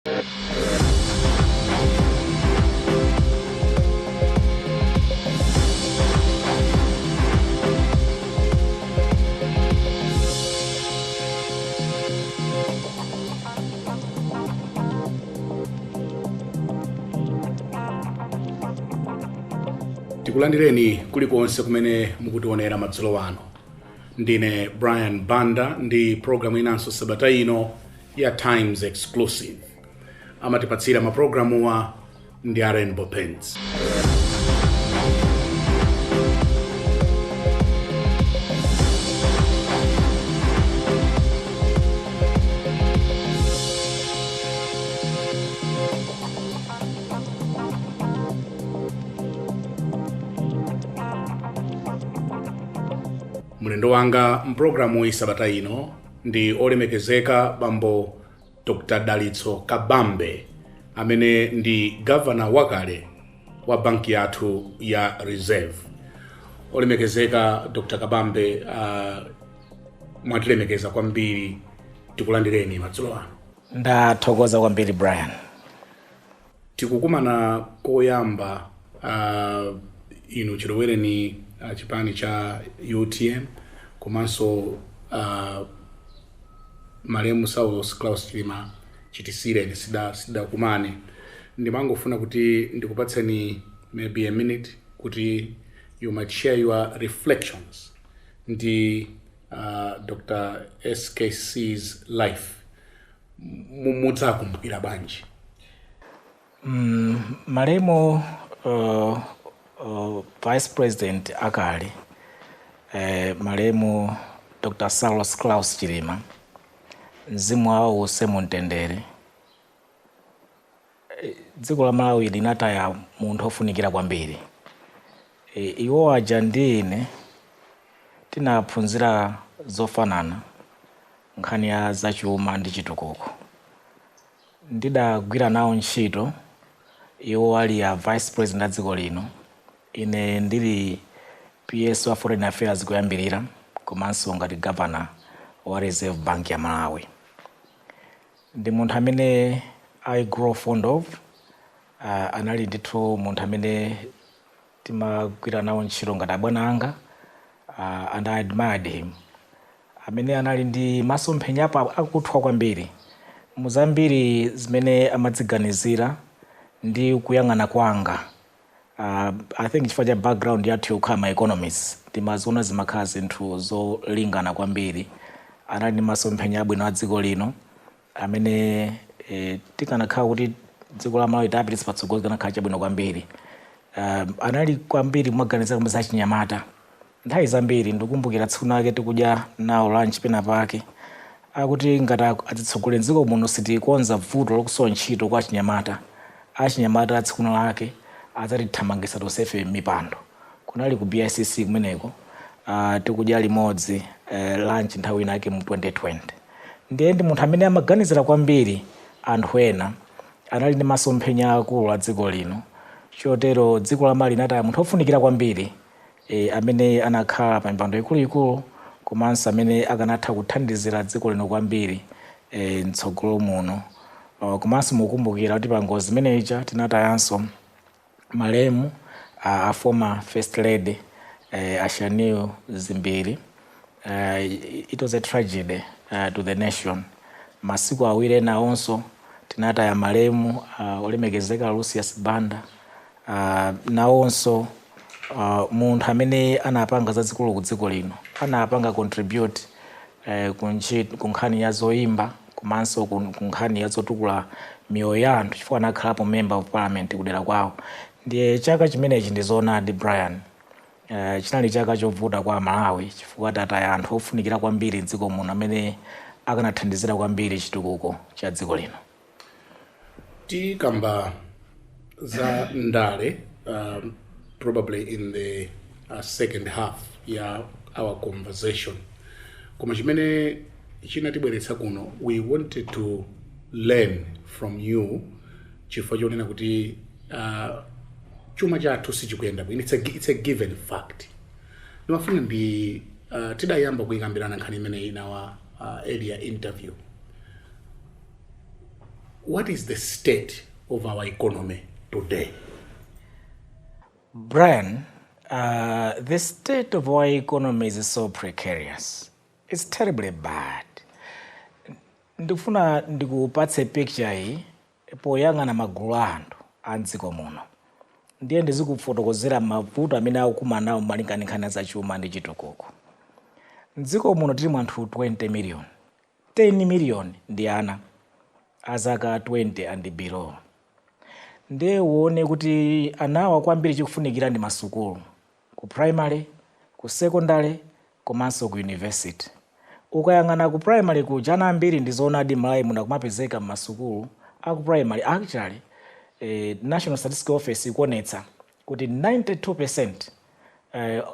Tikulandireni kulikonse kumene mukutionera madzulo ano. Ndine Brian Banda ndi programu inanso sabata ino ya Times Exclusive. Amatipatsira maprogramu wa ndi Rainbow Pens. Mulendo wanga mprogramu sabata ino ndi olemekezeka bambo Dr Dalitso Kabambe amene ndi governor wakale wa banki yathu ya Reserve. Olemekezeka Dr Kabambe, mwatilemekeza kwambiri, tikulandireni madzulo ano. Ndathokoza kwambiri Brian. Tikukumana koyamba inu chilowereni chipani cha UTM komanso Malemu Saulos Klaus Chilima chitisire sida kumane. Ndimangofuna kuti ndikupatseni maybe a minute kuti you might share your reflections ndi Dr SKC's life. Mudzakumbukira banji. Malemu Vice President akali Malemu Dr Saulos Klaus Chilima mzimu wawo usemumtendere. Dziko la Malawi linataya munthu ofunikira kwambiri. Iwo aja ndine tinaphunzira zofanana nkhani ya zachuma ndi chitukuko. Ndidagwira nawo ntchito iwo ali ya Vice President a dziko lino, ine ndili PS wa Foreign Affairs kuyambirira komanso ngati governor wa Reserve Bank ya Malawi. Ndi munthu amene I grow fond of, anali ndithu munthu amene timagwira nawo ntchito ngati abwana anga, and I admired him. Amene anali ndi masomphenya akuthwa kwambiri muzambiri zimene amadziganizira ndi kuyang'ana kwanga. I think chifukwa cha background yathu yokhala economists timaziona zimakhala zinthu zolingana kwambiri. Anali ndi masomphenya abwino a dziko lino amene tikanakhala kuti dziko la Malawi tapititsa patsogolo tikanakhala chabwino kwambiri. Anali kwambiri kumaganizira kama za chinyamata. Nthawi zambiri ndikumbukira tsiku lake tikudya nawo lunch pena pake akuti ngati azitsogolera dziko muno sitikonza vuto lokusowa ntchito kwa chinyamata. Achinyamata tsiku lake adzatithamangitsa tonsefe mipando. Kunali ku BICC kumeneko tikudya limodzi lunch nthawi inake mu 2020. Ndiye ndi munthu amene amaganizira kwambiri anthu ena, anali ndi masomphenya akulu a dziko lino. Chotero dziko la Malawi linataya munthu ofunikira kwambiri amene anakhala pa mipando ikuluikulu komanso amene akanatha kuthandizira dziko lino kwambiri mtsogolo muno. Komanso mukumbukira kuti pa ngozi imeneyi tinatayanso Malemu a former First Lady Ashanio Zimbiri. It was a tragedy to the nation. Masiku awiri nawonso tinataya Malemu olemekezeka Lucius Banda, nawonso munthu amene anapanga zazikulu ku dziko lino, anapanga contribute ku nkhani ya zoyimba komanso ku nkhani ya zotukula miyoyo ya anthu chifukwa anakhalapo member of parliament kudera kwawo. Ndiye chaka chimenechi ndizoonadi Brian, chinali chaka chovuta kwa Malawi chifukwa tataya anthu ofunikira kwambiri dziko muno amene akanathandizira kwambiri chitukuko cha dziko lino. Tikamba za ndale probably in the second half ya our conversation. Koma chimene chinatibweretsa kuno, we wanted to learn from you chifukwa chonena kuti chuma chathu sichikuyenda bwino. It's a given fact. Ndimafuna ndi tidayamba kuyikambirana nkhani imene in our earlier interview. what is the state of our economy today? Brian, the state of our economy is so precarious. It's terribly bad. Ndikufuna ndikupatse picture hii poyang'ana magulu anthu a mdziko muno. Ndiye ndizikufotokozera mavuto amene akumana nawo malinganikhana za chuma ndi chitukuko. Mdziko muno tili anthu 20 million. 10 million ndi ana azaka 20 and below. Ndiye uone kuti anawa kwambiri chikufunikira ndi masukulu, ku primary, ku secondary, komanso ku university. Ukayang'ana ku primary kuja ana ambiri ndizoonadi Malawi muno kumapezeka m'masukulu aku primary. Actually, National Statistical Office ikuonetsa kuti 92%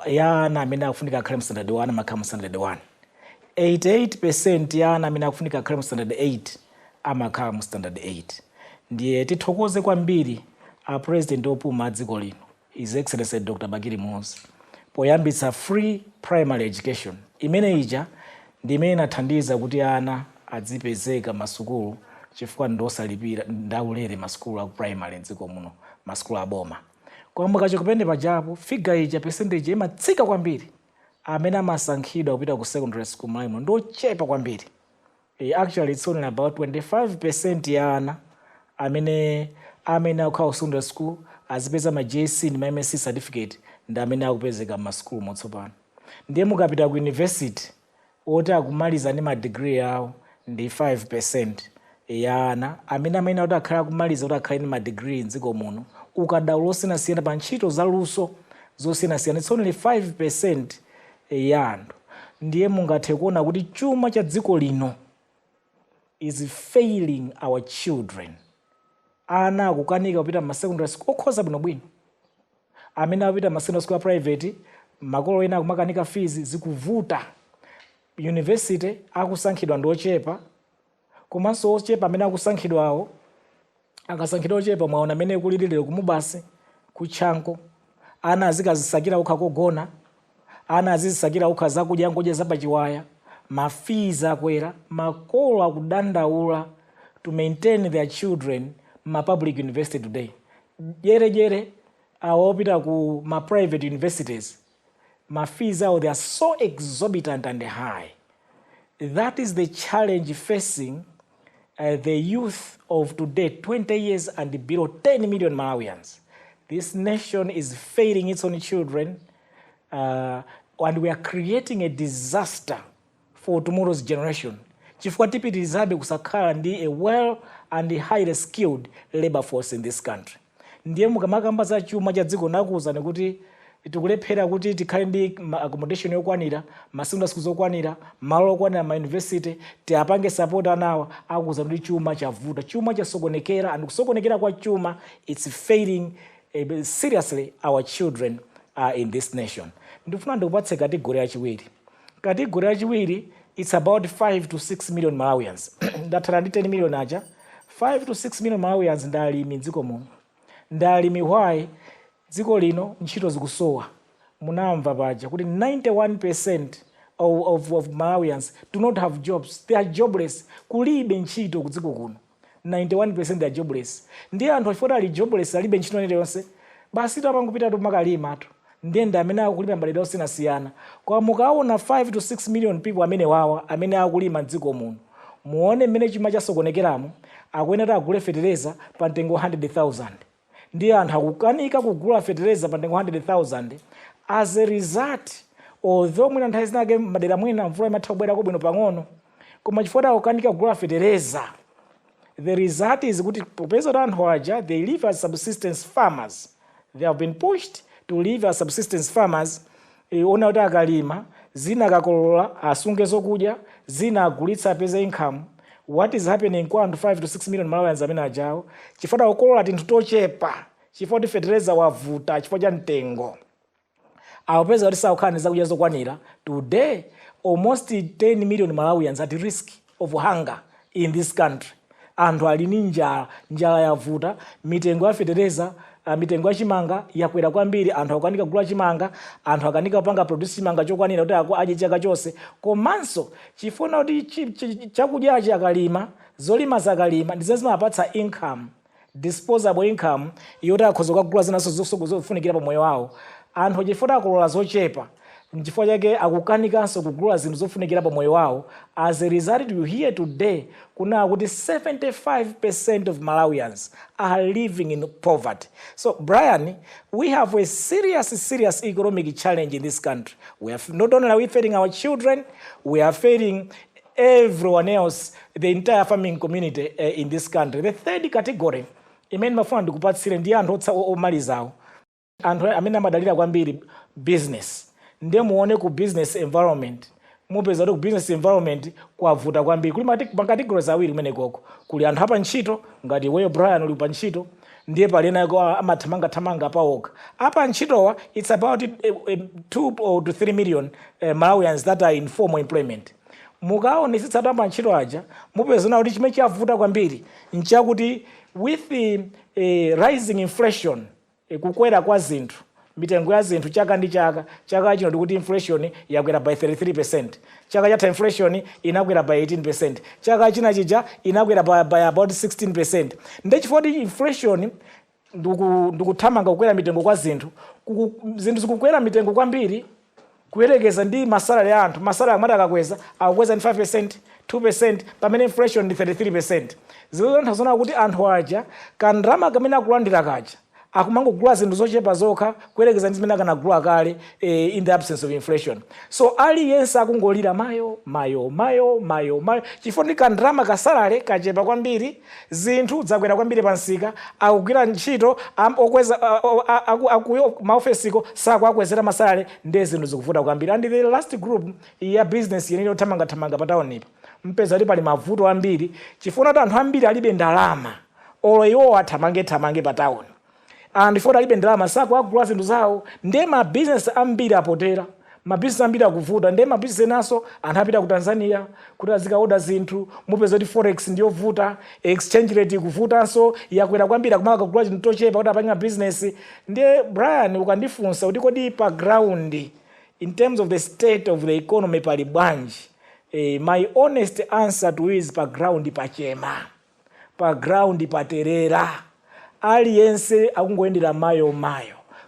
ya ana amene akufunika akhale mu standard 1 amakhala mu standard 1. 88% ya ana amene akufunika akhale mu standard 8 amakhala mu standard 8. Ndiye tithokoze kwambiri a president opuma a dziko lino, His Excellency Dr Bakiri Muhoozi, poyambitsa free primary education. Imene ija ndi imene inathandiza kuti ana adzipezeka masukulu chifukwa ndosalipira ndaulere masukulu aku primary mdziko muno, masukulu aboma. Koma kachokopende pajapo figure ija percentage imatsika kwambiri. Amene amasankhidwa kupita ku secondary school Malawi muno ndochepa kwambiri. Actually it's only about 25% ya ana amene akukhala secondary school azipeza ma JC ndi ma MSc certificate ndi amene akupezeka m'masukulu motsopano. Ndiye mukapita ku university oti akumaliza ndi ma degree yawo ndi 5% ya ana amene kuti akhala kumaliza kuti akhale ndi ma degree mdziko muno. Ukadaulo osiyanasiyana pa ntchito zaluso zosiyanasiyana, it's only 5% ya anthu. Ndiye mungathe kuona kuti chuma cha dziko lino is failing our children. Ana akukanika kupita ma secondary school okhoza bwinobwino. Amene akupita ma secondary school private, makolo ena akumakanika fees zikuvuta. University akusankhidwa ndi ochepa, komanso ochepa amene akusankhidwawo akasankhidwa ochepa mwaona amene kulilire kumubasi kuchanko. Ana azikazisakira ukha kogona, ana azizisakira ukha zakudya ngodya zapachiwaya, mafizi akwera, makolo akudandaula to maintain their children ma public university today. Jere awopita ku ma private universities, ma fees out they are so exorbitant and high. That is the challenge facing the youth of today, 20 years and below, 10 million Malawians. This nation is failing its own children, and we are creating a disaster for tomorrow's generation. Chifukwa tipitirizabe kusakhala ndi a well and highly skilled labor force in this country. Ndiye mukamakamba za chuma cha dziko nakuwuzani kuti tikulephera kuti tikhale ndi accommodation yokwanira, secondary schools okwanira, malo okwanira ma university, tiapange support anawa, akuwuza kuti chuma chavuta, chuma chasokonekera, and kusokonekera kwa chuma, it's failing seriously our children in this nation. Ndifuna ndikupatse kategori yachiwiri. Kategori yachiwiri, it's about 5 to 6 million Malawians. Ndathala ndi 10 million aja. 5 to 6 million Malawians ndalimi mdziko muno. Ndalimi why dziko lino ntchito zikusowa. Munamva paja kuti 91% of Malawians do not have jobs. They are jobless. Kulibe ntchito ku dziko kuno. 91% they are jobless. Ndiye anthu afota ali jobless alibe ntchito iliyonse. Basi tapangupita tumakalima atu. Ndiye ndamene akulipa mbalidwa osiyanasiyana. Kwa mukaona 5 to 6 million people amene wawa amene akulima mdziko muno. Muone mmene chuma chasokonekeramo akuyenera agule fertilizer pa mtengo 100,000. Ndiye anthu akukanika kugula fertilizer pa mtengo 100,000. As a result, although mwina nthawi zinake madera mwina mvula imatha kubwera bwino pang'ono, koma chifukwa akukanika kugula fertilizer, the result is kuti popeza kuti anthu aja they live as subsistence farmers. They have been pushed to live as subsistence farmers. Ona kuti akalima, zina akakolola asunge zokudya, zina agulitsa apeze income. What is happening kwa anthu 5 to 6 million Malawians amene ajawo? Chifukwa akukolola tinthu tochepa, chifukwa kuti fertilizer wavuta, chifukwa cha mtengo. Awapeza kuti sakukhala ndi zakudya zokwanira. Today, almost 10 million Malawians at risk of hunger in this country. Anthu ali ndi njala yavuta, mitengo ya fertilizer, mitengo ya chimanga yakwera kwambiri, anthu akanika kugula chimanga, anthu akanika kupanga produce chimanga chokwanira kuti adye chaka chonse. Komanso chifuna kuti chakudya akalima zolima zakalima ndi zimene zimapatsa income, disposable income yoti akhoza kugula zinaso zofunikira pa moyo wawo. Anthu chifukwa akolola zochepa nchifukwa chake akukanikanso kugula zinthu zofunikira pa moyo wawo. As a result, you hear today kuna kuti 75% of Malawians are living in poverty. So Brian, we have a serious economic challenge in this country. We have not only are we failing our children, we are failing everyone else, the entire farming community in this country. The third category, imene mafuna ndikupatsire ndi anthu omalizawo, anthu amene amadalira kwambiri business. Ndiye muone ku business environment, mupeza kuti ku business environment kwavuta kwambiri. Kuli makategorizi awiri kumene koko. Kuli anthu apa ntchito, ngati iweyo Brian uli pa ntchito, ndiye palena amathamanga pawoka. Apa ntchitowa, it's about 2 to 3 million Malawians that are in formal employment. Mukaonetsetsa apa ntchito aja, mupeza kuti chimene chavuta kwambiri nchakuti with the rising inflation, kukwera kwa zinthu, mitengo ya zinthu chaka ndi chaka chino ndikuti inflation yakwera by 33%, chaka chatha inflation inakwera by 18%, chaka china chija inakwera by about 16%. Ndiye chifukwa inflation ndikuthamanga kukwera mitengo kwa zinthu zikukwera mitengo kwambiri kuyerekeza ndi masalari ya anthu. Masalari amati akakweza akukweza ndi 5%, 2%, pamene inflation ndi 33%. Zikutanthauza kuti anthu aja kandrama kamene akulandira kaja akumangogula zinthu zochepa zokha kuyerekeza ndi zimene akanagula kale in the absence of inflation. So aliyense akungolira mayo chifukwa ndi kandrama kasalale kachepa kwambiri, zinthu zakwera kwambiri pansika, akugwira ntchito okweza maofesiko sakuakwezera masalale, ndi zinthu zikuvuta kwambiri. And the last group ya business yenene othamanga pataonipa mpeza kuti pali mavuto ambiri chifukwa kuti anthu ambiri alibe ndalama olo iwo athamange pataoni. And before alibe ndalama sakuagula zinthu zawo, ndiye mabusiness ambiri apotera, mabusiness ambiri akuvuta. Ndiye mabusiness enaso anthu apita ku Tanzania kuti azikaoda zinthu, mupeza kuti forex ndiyovuta, exchange rate ikuvutanso, yakwera kwambiri akumaka kugula chinthu tochepa kuti apanga business. Ndiye Brian, ukandifunsa kuti kodi pa ground in terms of the state of the economy pali bwanji, my honest answer to is pa ground pachema, pa ground paterera. Aliyense akungoyendera mayo.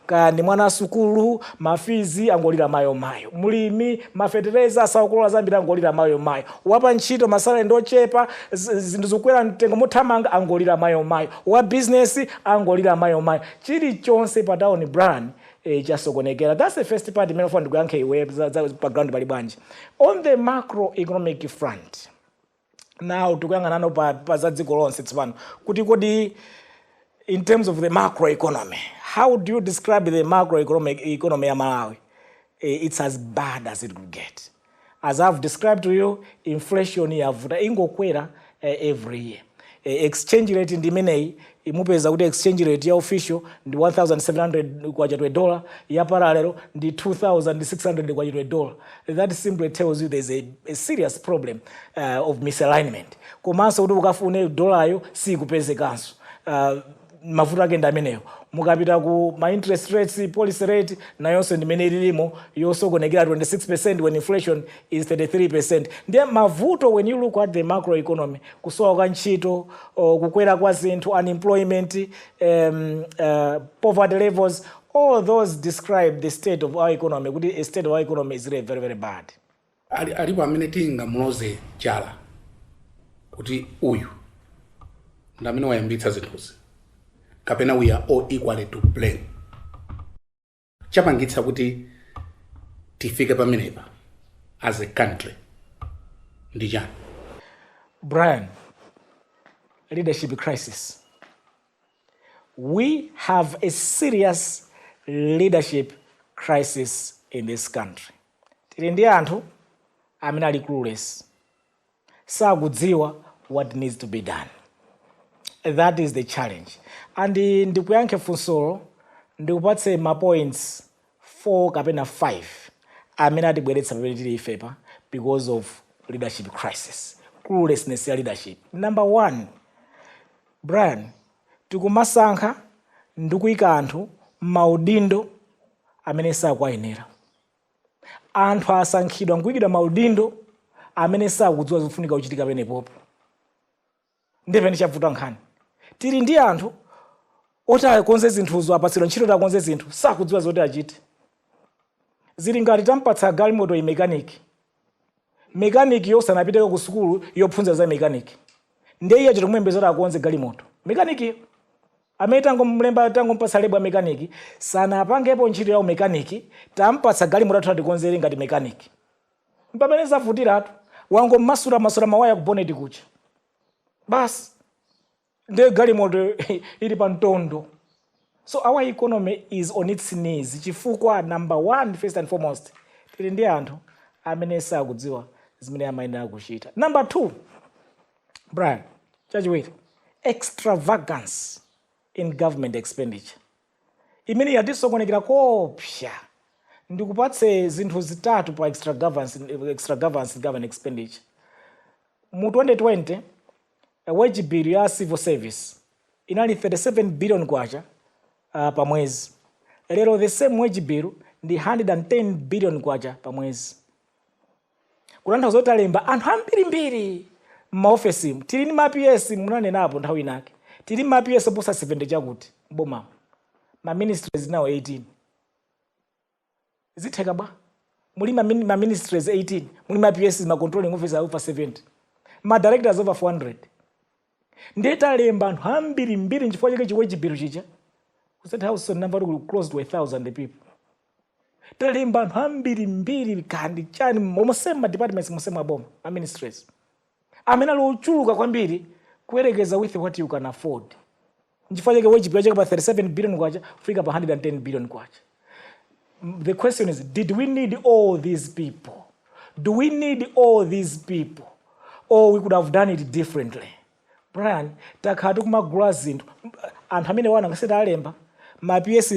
Kandi mwana sukulu mafizi angolira mayo. Mulimi mafetereza saukolola zambiri angolira mayo. Wapa ntchito masala ndochepa, zinthu zikukwera mtengo mothamanga angolira mayo. Wa business angolira mayo. Chilichonse pa town brand chasokonekera. That's the first part imene fund kuyankha iwe za background pali bwanji. On the macroeconomic front, now tukuyang'ana nano pa za dziko lonse tsopano kuti kodi in terms of the macroeconomy, how do you describe the macroeconomic economy of Malawi? It's as bad as it could get. As I've described to you, inflation yavuta ingokwera every year. Exchange rate in Dimenei, imupeza kuti exchange rate ya official ndi 1,700 kwacha to $1, ya parallel ndi 2,600 kwacha to $1. That simply tells you there's a serious problem of misalignment. Komanso kuti ukafune dollar yo si kupezekanso. Mafuta ake ndameneyo mukapita ku ma interest rates policy rate nayonso ndimene ilimo yosokonekera 26% when inflation is 33%. Ndiye mavuto when you look at the macroeconomy, kusowa kwa ntchito, kukwera kwa zinthu, unemployment, poverty levels, all those describe the state of our economy. Kuti a state of our economy is really very bad. Alipo amene tingamuloze chala kuti uyu ndamene wayambitsa zinthuzi, kapena we are all equally to blame. Chapangitsa kuti tifike pamenepa as a country ndi chani? Brian, leadership crisis. We have a serious leadership crisis in this country. Tili ndi anthu amene ali clueless, sakudziwa what needs to be done. That is the challenge. And ndikuyankhe funsolo ndikupatse ma points 4 kapena 5 amene atibweretsa pamene tili ifepa because of leadership crisis, cluelessness ya leadership. Number 1, Brian, tikumasankha ndikuyika anthu maudindo amene sakwayenera. Anthu asankhidwa nkuyikidwa maudindo amene sakudziwa zofunika kuchitika penepopo. ndipene chavuta nkhani tili ndi anthu oti akonze zinthuzo apatsidwa ntchito kuti akonze zinthu sakudziwa zoti achite zili ngati tampatsa galimoto mekaniki yosanapiteko ku sukulu yophunzira za mekaniki ndiye iye chitomuyembeza kuti akonze galimoto mekaniki amene tangompatsa lebo ya mekaniki sanapangepo ntchito ya mekaniki tampatsa galimoto athu atikonzere ngati mekaniki mpamene zavutiratu wangomasula mawaya ku bonnet kucha basi ndiye galimoto ili pa mtondo. So our economy is on its knees chifukwa number one first and foremost tili ndi anthu amene sakudziwa zimene amayenera kuchita. Number two, Brian, chachiwiri, extravagance in government expenditure. Imene yatisokonekera kopsa ndikupatse zinthu zitatu pa extravagance in government expenditure. Mu 2020 wage bill ya civil service inali 37 billion kwacha pa mwezi. Lero the same wage bill ndi 110 billion kwacha pa mwezi. Kutanthauza kuti alemba anthu ambirimbiri m'maofesi tili ndi ma-PS munanenapo nthawi inake tili ma-PS posa 70 chakuti boma ma-ministries nawo 18 zitheka bwa muli ma-ministries 18 muli ma-PS ma-controlling officers over 70 ma-directors over 400 ndeta alemba anthu ambirimbiri nchifukwa chake chiwage bill chicha kusati house number close to 1,000 people talemba anthu ambirimbiri kandi chani momosema departments mosema boma ma-ministries amene alochuluka kwambiri kuyerekeza with what you can afford nchifukwa chake wage bill chake pa 37 billion kwacha kufika pa 110 billion kwacha. The question is, did we need all these people? Do we need all these people? Or we could have done it differently? Brian, takatu kumagula zinthu anthu amene wana ngaseta alemba ma-PS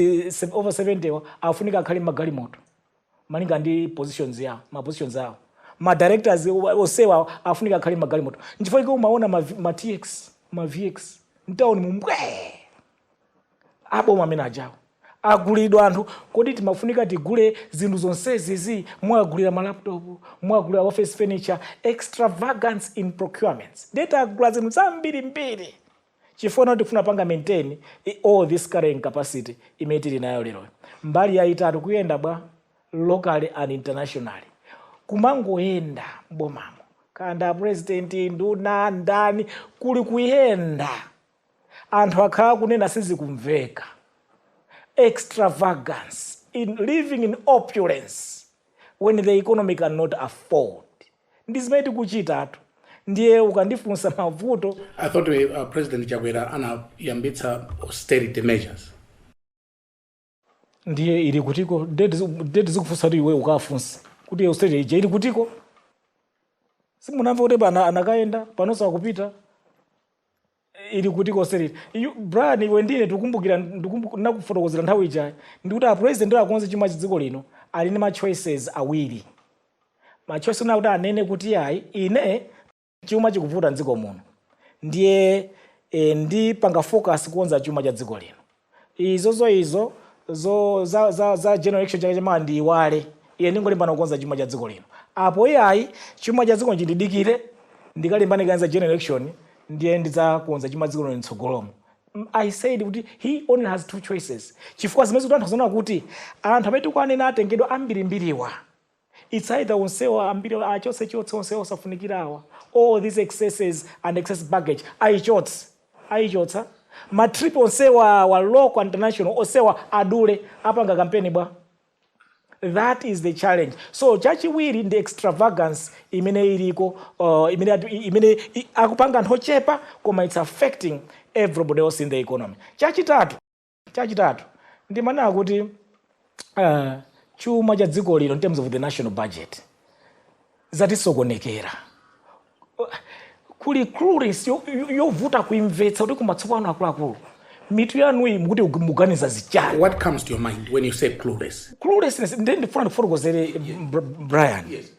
over 70 afunika akhale magalimoto malinga ndi positions yawo ma-directors osewa afunika akhale magalimoto nchifukwa chake umaona ma-TX ma-VX mtaoni mumbwe aboma amene ajawo agulidwa anthu kodi timafunika tigule zinthu zonsezi mwagulira malaptop mwagulira office furniture extravagance in procurements data agula zinthu zambirimbiri chifukwa tifuna panga maintain all this carrying capacity imene tili nayo lero mbali yaitatu kuyenda bwa locally and internationally kumangoyenda bomamo kanda president nduna ndani kuli kuyenda anthu akhala kunena sizikumveka extravagance in living in opulence when the economy cannot afford ndizimene kuchitatu ndiye ukandifunsa mavuto. I thought President Chakwera anayambitsa austerity measures ndiye ili kutiko date zikufunsa kuti iwe ukafunsa kuti austerity ije ili kutiko simunamva kuti pana anakaenda panosa kupita ili kutiko austerity. Brian iwe ndine tikumbukira nakufotokozera nthawi ijayi ndikuti a president akonze chuma chidziko lino ali ndi ma-choices awiri. Ma-choices nakuti anene kuti ayi ine chuma chikuvuta mdziko muno ndiye ndi panga focus kuonza chuma cha dziko lino izo za general election chake chama ndi iwale iye ndingolimbana kuonza chuma cha dziko lino apo iyayi chuma cha dziko chindidikire ndikalimbana kanza general election ndiye ndidzakuonza chuma dziko lino mtsogolomo. I said kuti he only has two choices chifukwa zimene kuti anthu zona kuti anthu amene tikuanena atengedwa ambirimbiriwa it's either onsewa ambiri achotse onsewa osafunikirawa all these excesses and excess baggage aichotsa matrip onsewa wa local and international onsewa adule apanga kampeni bwa. That is the challenge. So chachiwiri ndi extravagance imene iliko imene akupanga anthu ochepa koma it's affecting everybody else in the economy. Chachitatu ndi manena kuti chuma cha dziko lino in terms of the national budget zatisokonekera kuli clueless yovuta kuimvetsa kuti kumatsopano akuluakulu mitu yanu iyi mukuti muganiza zichani. What comes to your mind when you say clueless? Cluelessness ndifuna ndifotokozere Brian. Yes.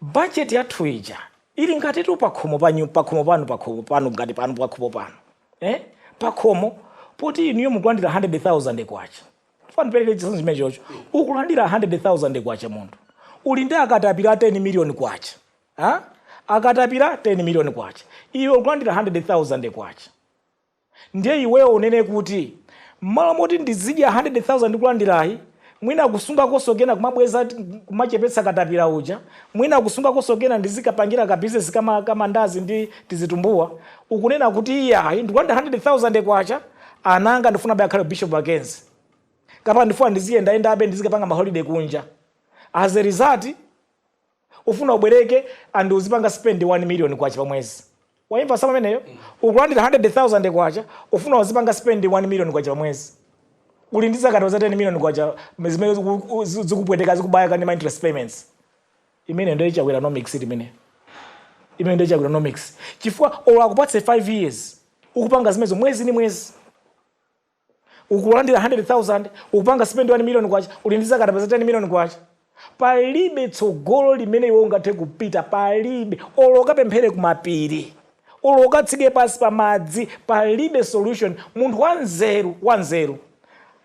Budget yathu ija ili ngati tu pakhomo panu ngati panu pakhomo panu pakhomo poti iniyo mukulandira 100,000 kwacha fana pereke chisanzo chimene chocho ukulandira 100,000 kwacha munthu uli ndi akatapira 10 million kwacha akatapira 10 million kwacha, iwe ukulandira 100,000 kwacha. Ndiye iweyo unene kuti mmalo moti ndizidya 100,000 kulandirayi, mwina kusunga kosogena kumabweza kumachepetsa katapira uja, mwina kusunga kosogena ndizikapangira ka business kama ndazi ndi tizitumbuwa, ukunena kuti iyayi ndikulanda 100,000 kwacha, ananga ndifuna bayakhale Bishop Mackenzie. Kapa ndifuna ndiziyenda abe ndizikapanga ma holiday kunja. As a result, ufuna ubwereke and uzipanga spend 1 million kwacha pa mwezi. Waimva sama meneyo? Ukulandira 100,000 kwacha, ufuna uzipanga spend 1 million kwacha pa mwezi. Ulindiza katoza 10 million kwacha, zimene zikupweteka zikubaya kani ma interest payments. Imene ndio icha economics imene. Imene ndio icha economics. Chifukwa ola kupatse 5 years, ukupanga zimezo mwezi ni mwezi. Ukulandira 100,000, ukupanga spend 1 million kwacha, ulindiza katoza 10 million kwacha. Palibe tsogolo limene iwe ungathe kupita, palibe. Oloka pemphere kumapiri, oloka tsike pasi pa madzi, palibe solution. Munthu wanzeru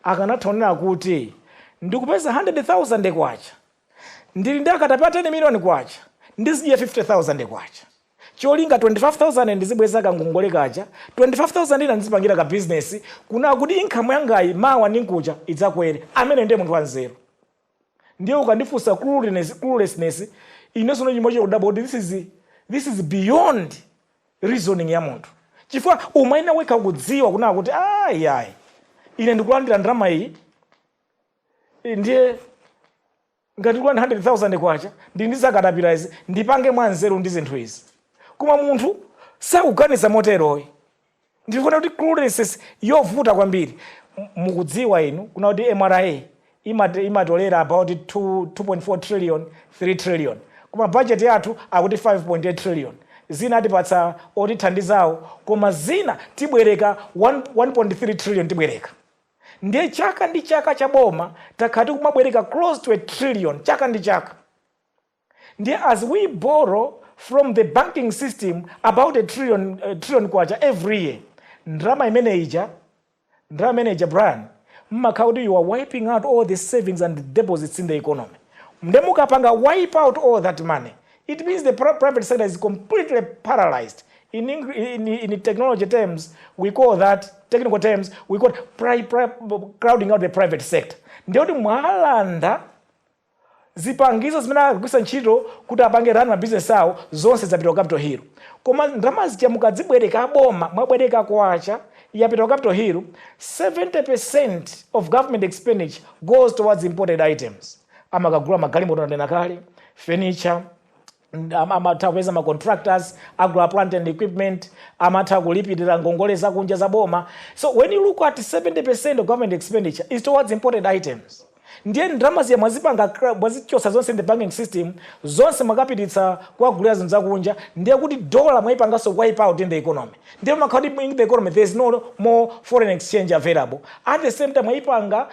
akanathaonera kuti ndikupeza 100,000 kwacha, ndili ndakatapira 10 million kwacha, ndizidya 50,000 kwacha, cholinga 25,000 ndizibweza kangongole kacha, 25,000 ina ndizipangira ka business, kuna kuti income yangayi mawa ninkucha idzakwere. Amene ndiye munthu wanzeru. Ndiye ukandifunsa cluelessness, inenso chimoche kudabo, this is beyond reasoning ya munthu. Chifukwa umaina weka kudziwa kuna kuti ayi ine ndikulandira ndalama iyi, ndiye ngati kulanda 100,000 kwacha ndizakatapira izi ndipange mwanzeru ndi zinthu izi. Koma munthu sakuganiza moteroyi. Ndifuna kuti cluelessness yovuta kwambiri. Mukudziwa inu kuna kuti MRA imatolera about 2.4 trillion, 3 trillion. Kuma budget yathu akuti 5.8 trillion. Zina atipatsa otithandizawo, koma zina tibwereka 1.3 trillion tibwereka. Ndiye chaka ndi chaka cha boma takhati kumabwereka close to 1 trillion chaka ndi chaka. Ndiye as we borrow from the banking system about 1 trillion kwacha every year, ndalama imeneja Brian, mmakauti you are wiping out all the savings and the deposits in the economy. Mukapanga wipe out all that money, it means the private sector is completely paralyzed. In technology terms, we call that, technical terms, we call crowding out the private sector. Ndiyo kuti mwalanda zipangizo zimene akugwisa ntchito kuti apange run ma business awo zonse zapita Capital Hill. Koma ndalama zija mukadzibwereka aboma, mwabwereka kwacha, yapita Capital Hill, 70% of government expenditure goes towards imported items. Amakagula magalimoto ndena kale, furniture, amatha kupeza ma contractors, agro plant and equipment, amatha kulipirira ngongole za kunja za boma. So when you look at 70% of government expenditure is towards imported items. Ndiye ndalama ziya mwazichosa zonse in the banking system, zonse mwakapititsa kuwagulira zinthu za kunja, ndiye kuti dollar mwayipanganso wipe out in the economy. Ndiye makhati in the economy there is no more foreign exchange available. At the same time mwayipanga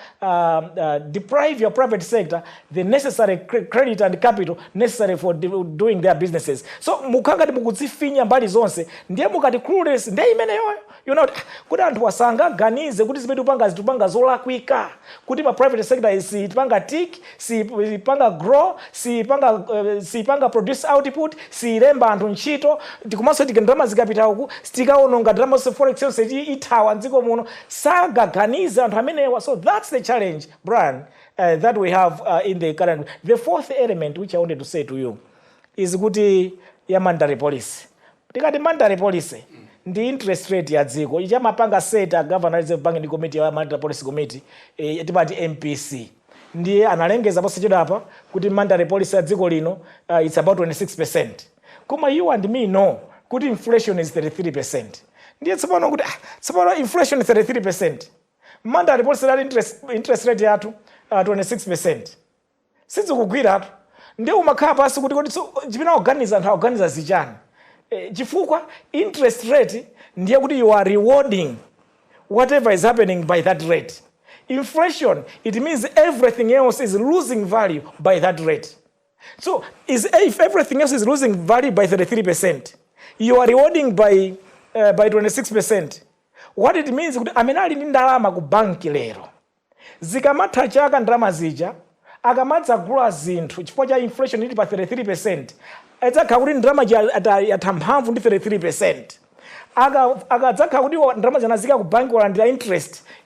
deprive your private sector the necessary credit and capital necessary for doing their businesses. So mukangati mukudzifinya mbali zonse, ndiye mukati clueless, ndiye imeneyo. You know, kuti anthu wasanga ganize kuti zimene zitupanga zolakwika, kuti ma private sector is sipanga tick, sipanga grow, sipanga produce output, silemba anthu ntchito, tikumaso ndalama zikapita uku, tikaononga ndalama so forex yonse ithawa ndziko muno, sagaganiza anthu amenewa. So that's the challenge, Brian, that we have in the current. The fourth element which I wanted to say to you is kuti ya monetary policy. Tikati monetary policy ndi interest rate ya dziko ichamapanga seta governor Reserve Bank ndi committee ya monetary policy committee tipati MPC ndiye analengeza posachedwa apa kuti monetary policy ya dziko lino it's about 26%. Koma you and me know kuti inflation is 33%. Ndiye tsopano kuti tsopano inflation is 33%. Monetary policy ya interest rate yathu 26%. Sizikugwira atu. Ndiye umakhala pasi kuti chipina organiza anthu organiza zichani. Chifukwa interest rate ndiye kuti you are rewarding whatever is happening by that rate. Inflation, it means everything else is losing value by that rate. So if everything else is losing value by 33%, you are rewarding by 26%. What it means, amenali ndi ndalama ku banki lero, zikamatha chaka ndalama zija akamadza gula zinthu chifukwa cha inflation ili pa 33%, adzakhala kuti ndalama yathamphamvu ndi 33%. Akadzakhala kuti ndalama zanazika ku banki walandira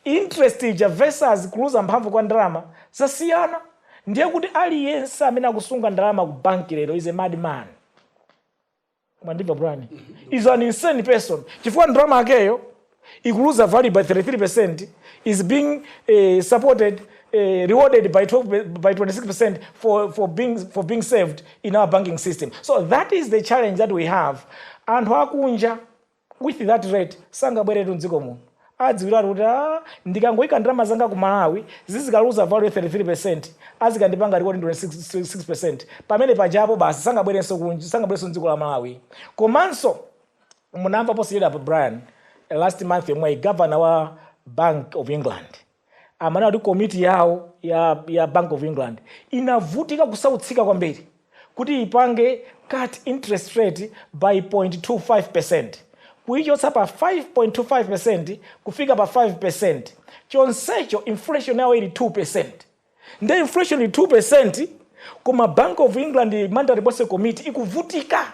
interest ija versus kuluza mphamvu kwa ndalama zasiyana. Ndiye kuti aliyense amene akusunga ndalama ku banki lero is a madman. Mwandiva brani? Is an insane person. Chifukwa ndalama yakeyo ikuluza value by 33%, is being supported, rewarded by 26% for being saved in our banking system. So that is the challenge that we have. And wakunja with that rate sangabweretu mdziko muno adziwira kuti ndikangoika ndalama zanga ku Malawi zizikaluza value 33%, azikandipanga reward 26%, pamene pajapo basi sangabwerenso mdziko la Malawi. Komanso munamva posiyera pa Brian last month yomwe governor wa Bank of England amana kuti committee yawo ya Bank of England inavutika kusautsika kwambiri kuti ipange cut interest rate by 0.25%, kuichotsa pa 5.25% kufika pa 5%. Chonsecho inflation yawo ili 2%. Nde inflation ili 2%, koma Bank of England Monetary Policy Committee ikuvutika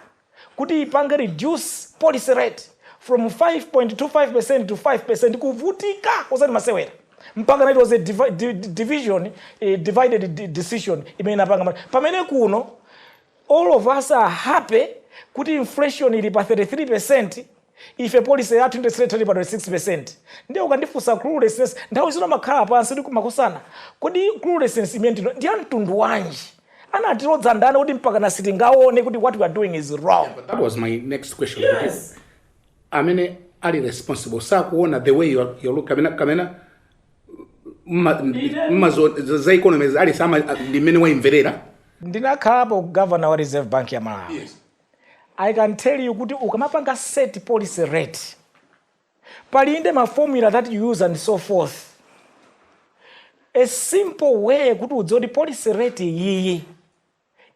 kuti ipange reduce policy rate from 5.25% to 5%, kuvutika kusati masewera. Mpaka it was a divided decision imene napanga. Pamene kuno all of us are happy kuti inflation ili pa 33%, if a policy yathu interest rate ili pa 6%. Ndiye ukandifunsa cluelessness ndawo zino makhala pansi ndi kumakosana. Kodi cluelessness imene ndi mtundu wanji? Anatirodza ndani kuti mpaka na sitting ngaone kuti what we are doing is wrong. Yeah, but that was my next question. Yes. Amene ali responsible sa kuona the way you look kamena za economies ali sama limene wa imverera. Ndinakhapo governor wa Reserve Bank ya Malawi. Yes. I can tell you kuti ukamapanga set policy rate palinde ma formula that you use and so forth. A simple way kuti udzodi policy rate iyi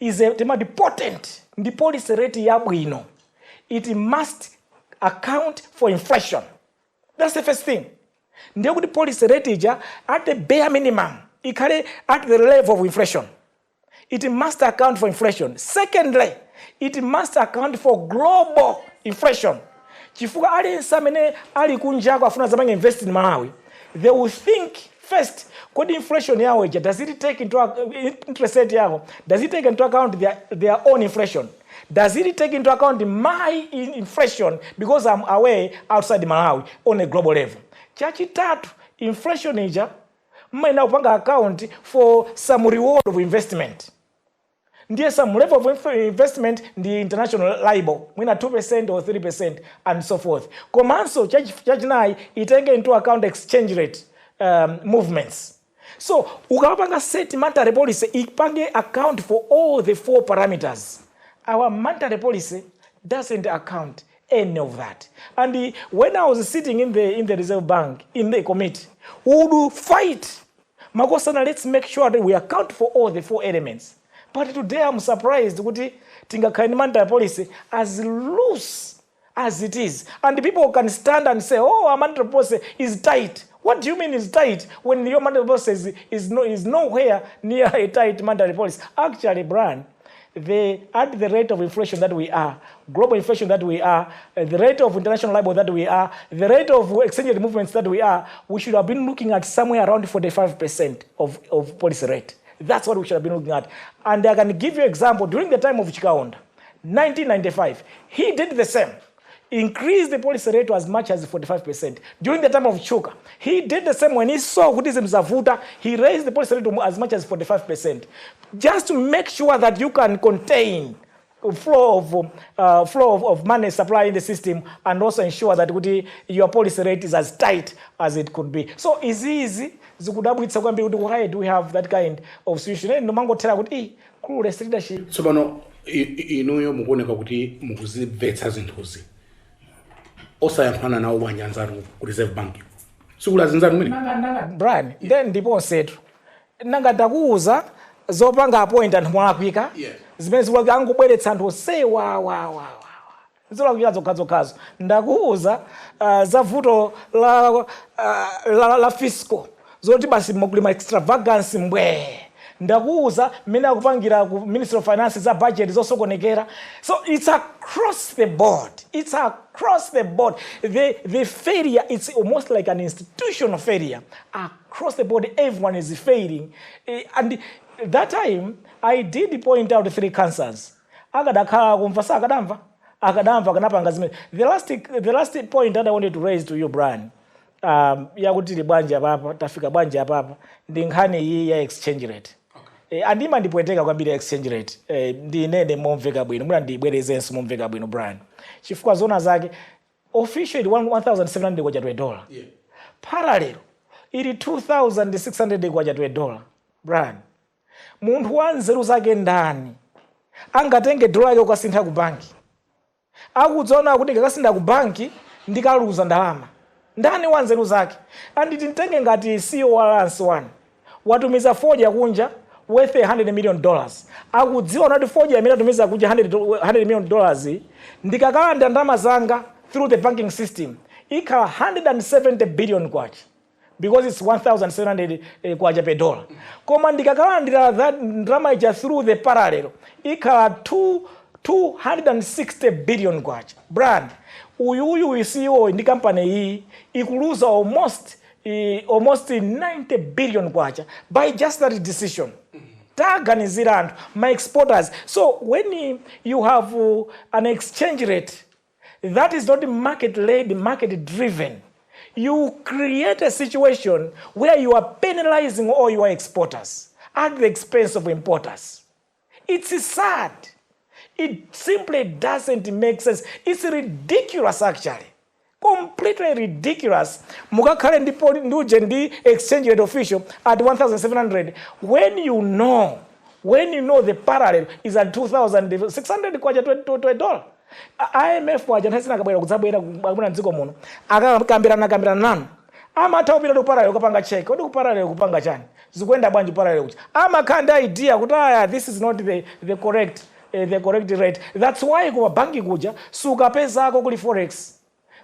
is a potent ndi policy rate yabwino. It must account for inflation. That's the first thing. Ndiye kuti policy rate ija at the bare minimum ikhale at the level of inflation. It must account for inflation. Secondly, it must account for global inflation. Chifukwa aliyense amene ali kunja afuna zamanga invest in Malawi, they will think first, kodi inflation yawo ija, does it take into interest rate yawo, does it take into account their own inflation? Does it take into account my inflation because I'm away outside Malawi on a global level? Chachitatu, inflation ija mmaina upanga account for some reward of investment. Ndiye some level of investment the international libel, mwina 2% or 3% and so forth. Komanso chachinai itenge into account exchange rate movements. So ukapanga set monetary policy ipange account for all the 4 parameters. Our monetary policy doesn't account any of that. And when I was sitting in the Reserve Bank in the committee, we would fight. Makosana, let's make sure that we account for all the 4 elements. But today I'm surprised kuti tingakhala monetary policy as loose as it is. And people can stand and say, oh, our monetary policy is tight. What do you mean is tight when your monetary policy is nowhere near a tight monetary policy? Actually, Brian, at the rate of inflation that we are, global inflation that we are, the rate of international libel that we are, the rate of exchange rate movements that we are, we should have been looking at somewhere around 45% of policy rate. That's what we should have been looking at. And I can give you an example. During the time of Chikaonda, 1995, he did the same. Increased the policy rate to as much as 45%. During the time of Chuka, he did the same. When he saw Buddhism Zavuta, he raised the policy rate to as much as 45%. Just to make sure that you can contain flow of money supply in the system and also ensure that your policy rate is as tight as it could be. So it's easy. Why do we have that kind of situation? No mango tell kuti clueless leadership. So bano inuyo mukuoneka kuti mukuzimvetsa zinthuzi. Osayankhana nawo wanyanzaru ku Reserve Bank. Sikulazinza mwini? Brian, then ndiponsetu. Nanga takuuza zopanga appoint anthu mwalakwika. Zimene zikuwa angubweretsa anthu say wa. Zolakwika zokhazo. Ndakuuza za vuto la fiscal. Zoti basi mkulima extravagance mbwe. ndakuuza mmene akupangira ku Ministry of Finance za budget zosokonekera. So it's across the board. It's across the board. The failure, it's almost like an institutional failure. Across the board, everyone is failing. And that time, I did point out 3 cancers. The last point that I wanted to raise to you, Brian, yakuti bwanja papa tafika bwanja papa ndi nkhani iyi ya exchange rate. Andima ndipweteka kwambiri exchange rate. Ndi nene momveka bwino muna ndibwerezenso momveka bwino Brian. Chifukwa zona zake officially 1700 kwacha $1. Parallel ili 2600 kwacha $1. Brian. Munthu wanzeru zake ndani angatenge dola yake ukasintha ku banki. Akudzona kuti ngakasinda ku banki ndikaluza ndalama. Ndani wanzeru zake. Andi tintenge ngati CEO wa Lance One. Watumiza foja kunja worth $100 million. Akudziwa nati foja imene atumiza kunja $100 million ndikakalanda ndalama zanga through the banking system. Ikhala 170 billion kwacha. Because it's 1,700 kwacha per dollar. Koma ndikakalandira that ndalama ija through the parallel. Ikhala 260 billion kwacha. Brand. Uyu CEO ndi company hii ikuluza almost 90 billion kwacha by just that decision. Taganizira anthu my exporters. So when you have an exchange rate that is not market led, market driven, you create a situation where you are penalizing all your exporters at the expense of importers. It's sad. It simply doesn't make sense. It's ridiculous actually. Completely ridiculous. Mugakhale nduje ndi exchange rate official at 1,700 when you know the parallel is at 2,600 kwacha $1. IMF waja nthasina kabwera kudzabwera kumuna mdziko muno akakambirana nanu amatha kupita ku parallel kupanga check odi ku parallel kupanga chani zikuenda bwanji parallel kucha amakhanda idea kuti this is not the correct rate. That's why kwa banki kuja sukapezako kuli forex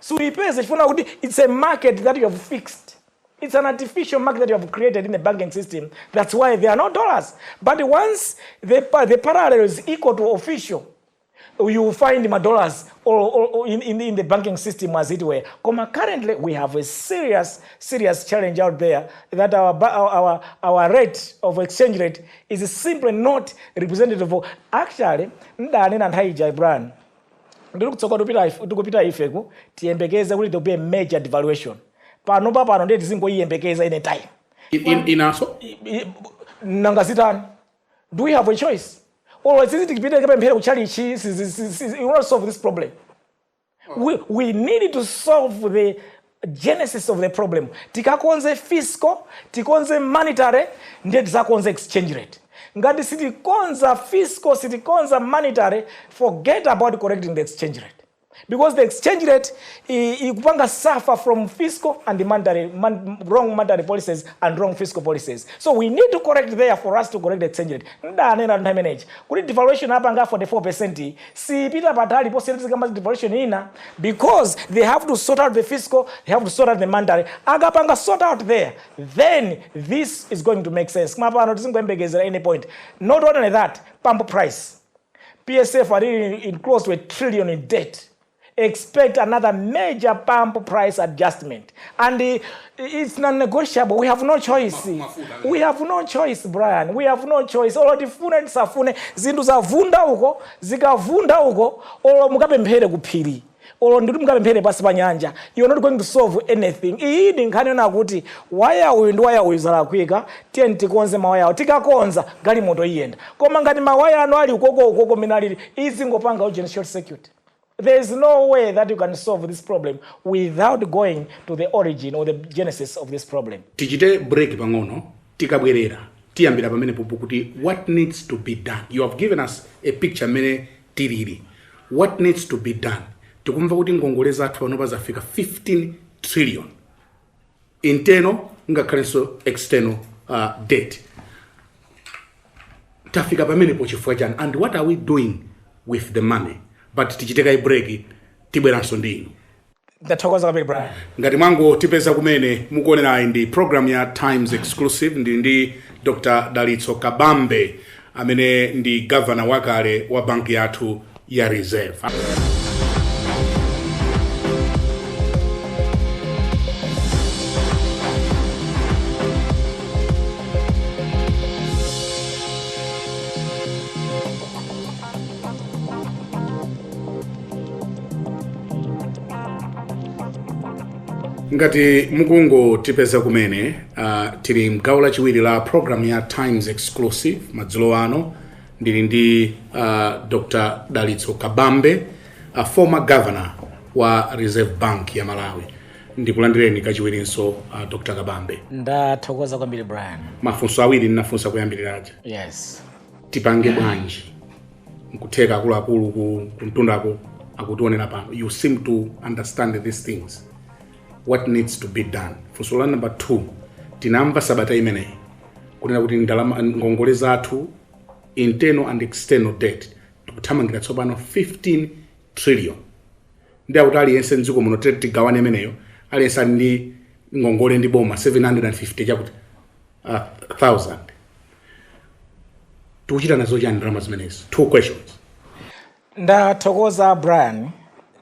suipeze chifuna kuti it's a market that you have fixed. It's an artificial market that you have created in the banking system. That's why there are no dollars. But once the parallel is equal to official, you will find my dollars or in the banking system as it were. Currently, we have a serious challenge out there that our rate of exchange rate is simply not representative of. Actually, ndani na nhaija Brian. Ndikutsoka tukupita ifeku tiyembekeza kuti there will be a major devaluation. Pano ndeti zingoyembekeza any time. In aso? Nangazitani. Do we have a choice? Or is it you want to solve this problem? We need to solve the genesis of the problem. Tikakonze fiscal, tikonze monetary, ndeti zakonze exchange rate. Ngati sitikonza fiscal, sitikonza monetary, forget about correcting the exchange rate. Because the exchange rate ikupanga suffer from fiscal and the wrong monetary policies and wrong fiscal policies. So we need to correct there for us to correct the exchange rate. Ndanena manage. Kuli devaluation hapanga 44%. Si pita patali posiyeti kama devaluation ina because they have to sort out the fiscal, they have to sort out the monetary. Agapanga sort out there. Then this is going to make sense. Kumapano tisingoembegezera any point. Not only that, pump price. PSF are in close to $1 trillion in debt. Expect another major pump price adjustment. And it's non-negotiable. We have no choice. We have no choice, Brian. We have no choice. Olo tifune tisafune zindu zavunda huko, zikavunda huko, olo mukapemphere kuphiri. Olo ndiru mukapemphere pasi panyanja. You're not going to solve anything. Iyi ndinkhanena kuti waya uyu ndi waya uyu zalakwika, tiye tikonze mawaya. Tikakonza gali moto iyenda. Koma ngati mawaya anu ali ukoko minalili, izingopanga ujeni short circuit. There is no way that you can solve this problem without going to the origin or the genesis of this problem. Tichite break pang'ono, tikabwerera, tiyambira pamene popo kuti what needs to be done. You have given us a picture mene tiriri. What needs to be done? Tikumva kuti ngongole zathu panopa zafika 15 trillion. Internal, ngakhalenso external debt. Tafika pamene po chifukwa chani. And what are we doing with the money? But tichiteka break tibweranso ndinu. ndathokoza kwambiri Brian. Ngati mwango tipeza kumene mukuonera ndi program ya Times Exclusive ndi Dr Dalitso Kabambe amene ndi governor wakale wa banki yathu ya Reserve. Ngati mukungo tipeza kumene tili mgawo lachiwiri la program ya Times Exclusive madzulo ano ndili ndi Dr Dalitso Kabambe, a former governor wa Reserve Bank ya Malawi. Ndikulandireni kachiwirinso Dr Kabambe. Ndathokoza kwambiri Brian. Mafunso awiri ninafunsa kuyambiriraje. Yes. Tipange bwanji nkutheka akuluakulu kuntundako akutionera pano. You seem to understand these things. What needs to be done? Funso la number 2, tinamva sabata imene kunena kuti ndalama ngongole zathu internal and external debt tikuthamangira tsopano 15 trillion. Ndi akuti aliyense mdziko muno tigawane imeneyo aliyense ali ndi ngongole ndi boma 750 chakuti 1000. Tikuchita nazo chani ndalama zimenezi? 2 questions. Ndathokoza Brian.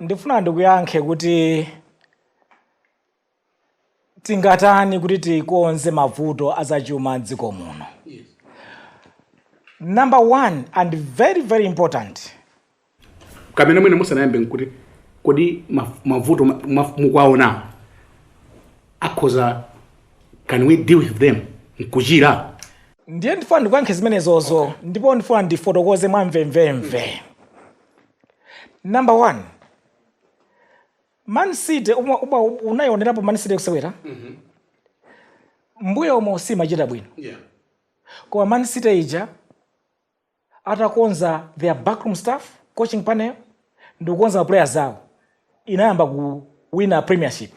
Ndifuna ndikuyankhe kuti tingatani kuti tikonze mavuto azachuma mdziko muno. Yes. Number 1 and very very important. Kamene mwene musanayambe nkuti kodi mavuto mukwaona akhoza, can we deal with them nkuchira? Ndiye ndifuna ndikuyankhe zimenezozo ndipo ndifuna ndifotokoze mwamvemvemve. Number 1, Man City unayionerapo Man City kusewera. Mbuyo omwe simachita bwino. Yeah. Kwa Man City ija atakonza their backroom staff, coaching panel, ndikukonza players zawo. Inayamba ku win a premiership.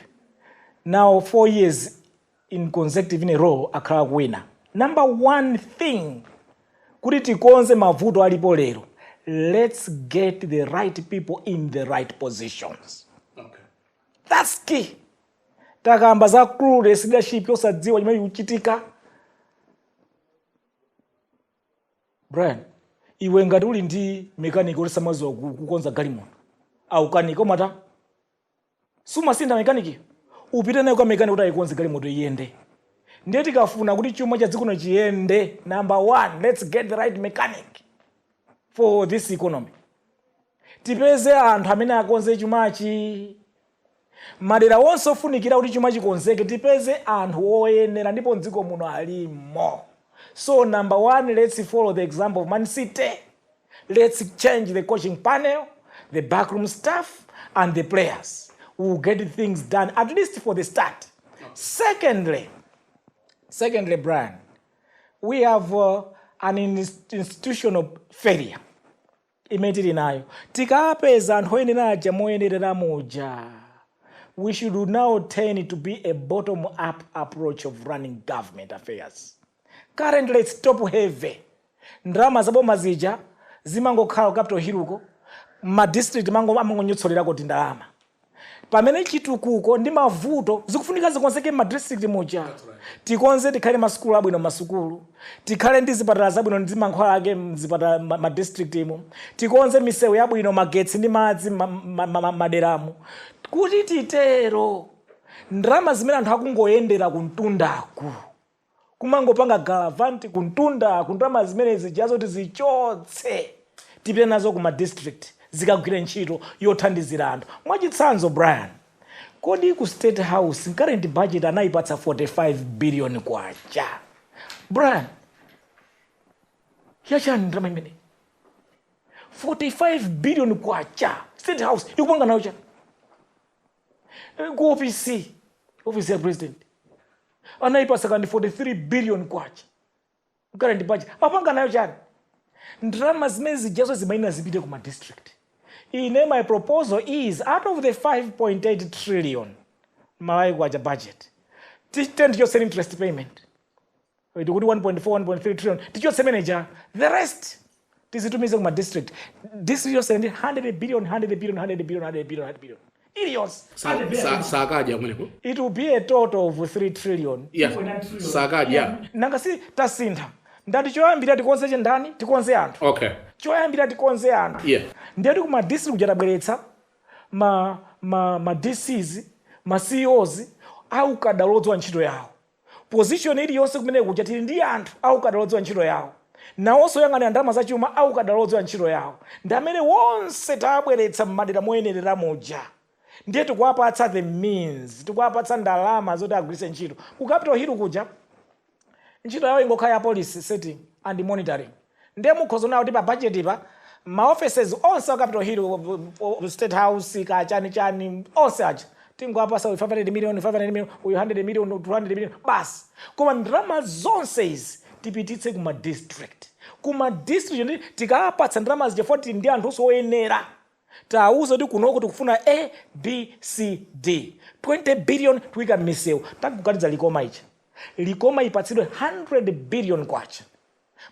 Now 4 years in consecutive in a row akhala kuwina. Number 1 thing kuti tikonze mavuto alipo lero. Let's get the right people in the right positions. Okay. That's key. Takamba za clueless leadership yosadziwa chimene chikuchitika. Brian, iwe ngati uli ndi mechanic uli samadziwa kukonza galimoto au kaniko mata sumasinda mechanic upite nayo kwa mechanic kuti ayikonze galimoto iyende. Ndiye tikafuna kuti chuma cha dziko chiyende, number 1, let's get the right mechanic for this economy. Tipeze anthu amene akonze chumachi. Madera wonse ofunikira kuti chuma chikonzeke tipeze anthu oyenera ndipo mdziko muno alimo. So number 1, let's follow the example of Man City. Let's change the coaching panel, the backroom staff, and the players. We'll get things done, at least for the start. Secondly, Brian, we have an institutional failure. Imetiri nayo. Tikapeza anthu oyenera aja moyenera muja. We should now turn to be a bottom-up approach of running government affairs. Currently, it's top-heavy. Ndrama zaboma zija zimangokhala capital hiruko, ma district amangonyotsolera kuti ndalama. Pamene chitukuko ndi mavuto zikufunika zikonzeke ma district muja. Tikonze tikhale masukulu abwino masukulu. Tikhale ndi zipatala zabwino ndi mankhwala ake mzipatala ma district imo. Tikonze misewu yabwino magetsi ndi madzi maderamu. Kuti titero ndrama zimene anthu akungoyendera kuntundaku. Kumangopanga galavanti kuntunda kundrama zimene zijazo kuti zichotse. Tipite nazo kuma district zikagwira ntchito yothandizira anthu. Mwachitsanzo Brian, kodi ku State House current budget anayipatsa 45 billion kwacha. Brian, yachani ndrama imene 45 billion kwacha State House ikupanga nayo chani. Ku office ya president anayipatsa kandi 43 billion kwacha current budget apanga nayo chani. Ndrama zimene zijazo zimaina zipite kuma district. My proposal is, out of the 5.8 trillion Malawi kwacha budget, tend your interest payment. We do 1.4, 1.3 trillion. Teach manager. The rest, this is to me my district. This is 100 billion, 100 billion, 100 billion, 100 billion, 100 billion. iliyonse sakaja mweneko. It will be a total of 3 trillion. Sakaja. Nanga si tasintha. Ndati choyambira tikonze chendani tikonze anthu. Okay. Choyambira tikonze anthu. Ndiyati kuma district kujatabweretsa ma DCs, ma CEOs au kadalodzwa ntchito yawo. Position iliyonse kumene kuja tili ndi anthu au kadalodzwa ntchito yawo. Nawonso yang'anira ndalama zachuma au kadalodzwa ntchito yawo. Ndi amene wonse tabweretsa m'madera moyenerera muja. Ndiye tikuwapatsa the means, tikuwapatsa ndalama zoti agwiritse ntchito. Ku Capitol Hill kuja ntchito yawo ingokhala ya policy setting and monitoring. Ndiye mukhoza nawo kuti pa budget pa ma offices onse a Capitol Hill, State House, chani onse aja tingowapasa 500 million, 100 million, 200 million basi. Koma ndalama zonse izi tipititse kuma district. Kuma district tikapatsa ndalama zija 40 ndi anthu oyenera. Tauza kuti kunoko tikufuna A, B, C, D. 20 billion tuika misewu. Takukaliza likoma ichi. Likoma ipatsidwe 100 billion kwacha.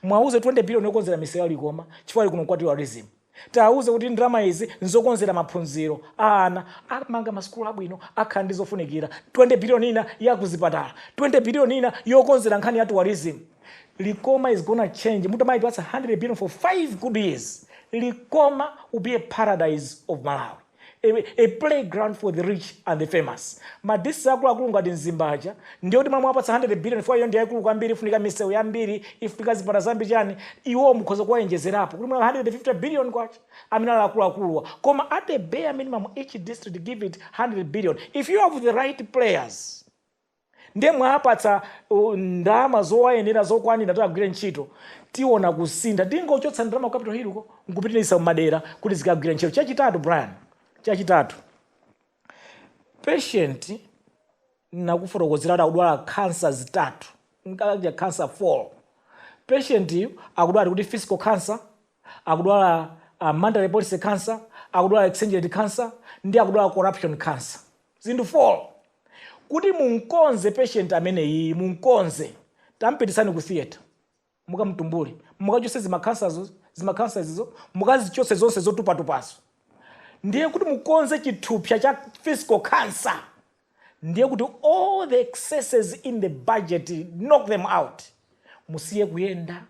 Mwauze 20 billion yokonzera misewu likoma. Chifukwa kuno kwati tourism. Tauze kuti ndalama izi nzokonzera maphunziro. Ana amanga masukulu abwino akhala ndi zofunikira. 20 billion ina yakuzipatala. 20 billion ina yokonzera nkhani ya tourism. Likoma is gonna change. Mutamaipatsa 100 billion for 5 good years. Likoma will be a paradise of Malawi, a playground for the rich and the famous. Madisi akulu ngati Nzimbaja ndiyo kuti mwapatsa 100 billion for iyo ndiyo yakulu kwambiri funika misewu yambiri ifunika zipata zambi chani iwo mukhoza kuwayenjezerapo kuti 150 billion kwacha amina akulu koma at a bare minimum each district give it 100 billion. If you have the right players ndiye mwapatsa ndalama zowayenera zokwanira kuti agwire ntchito tiona kusintha tingochotsa ndalama ku Capitol Hill ko nkupitirisa madera kuti zikagwira ntchito. Chachitatu Brian, chachitatu patient nakufotokozera kuti akudwala cancer zitatu nkakaja cancer 4. Patient akudwala kuti physical cancer, akudwala mental policy cancer, akudwala expenditure cancer, ndi akudwala corruption cancer. Zinthu 4 kuti munkonze patient amene iyi munkonze tampitisani ku theater mukamtumbule mukachose zimakansa izo mukazichose zonse zotupatupaso. Ndiye kuti mukonze chithupsa cha physical cancer. Ndiye kuti all the excesses in the budget knock them out. Musiye kuyenda,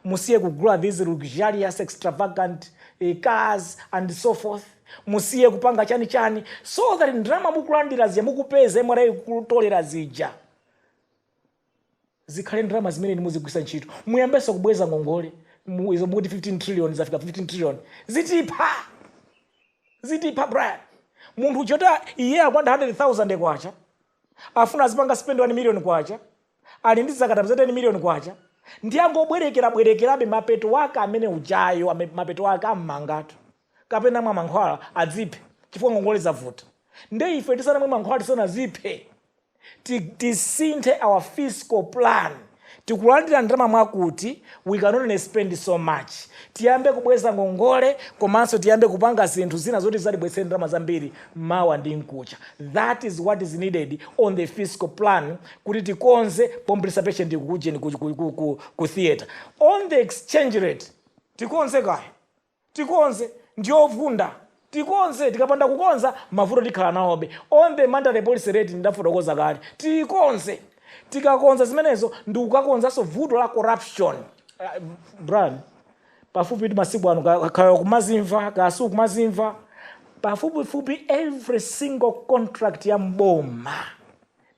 musiye kugula these luxurious extravagant cars and so forth. Musiye kupanga chani so that ndalama mukulandira zija mukupeza MRA kutolera zija zikhale ndalama zimene muzigwisa ntchito. Muyambeso kubweza ngongole izo mukuti 15 trillion zafika 15 trillion zitipa Brian. Munthu chota iye akwanda 100,000 kwacha afuna azipanga spend 1 million kwacha ali ndi zakata 10 million kwacha ndi angobwerekerabe mapeto wake amene ujayo mapeto wake amangatu kapena mwa mankhwala adzipe chifukwa ngongole zavuta. Ndiye ife tisana mwa mankhwala tisana ziphe tisinthe our fiscal plan. Tikulandira ndalama mwakuti we can only spend so much. Tiyambe kubweza ngongole komanso tiyambe kupanga zinthu zina zoti zalibwetse ndalama zambiri mawa ndi nkucha. That is what is needed on the fiscal plan kuti tikonze pomplisa patient kujeni ku theater. On the exchange rate tikonze kaya tikonze ndiovunda tikonze tikapanda kukonza mavuto tikhala nawobe. On the monetary policy rate ndafotokoza kale tikonze tikakonza zimenezo ndi kukakonzanso vuto la corruption. Brian, pafupi masiku ano kaya kumazimva kasu kumazimva pafupi every single contract ya mboma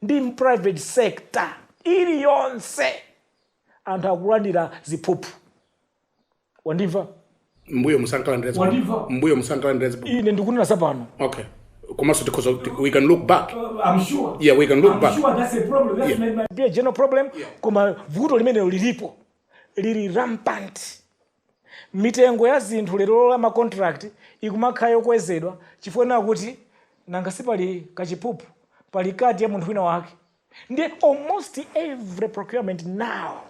ndi private sector iliyonse anthu akulandira ziphuphu. Wandimva? Mbuyo musankalandreza. Ine ndikunena sapano. Okay. Because we can look back. I'm sure. Yeah, we can look back. I'm sure that's a problem. That might be a general problem. Koma vuto limene lilipo lili rampant. Mitengo ya zinthu lero la ma contract ikumakhala yokwezedwa chifukwa kuti nanga sipali kachiphuphu pali kati ya munthu wina wake. Ndiye almost every procurement now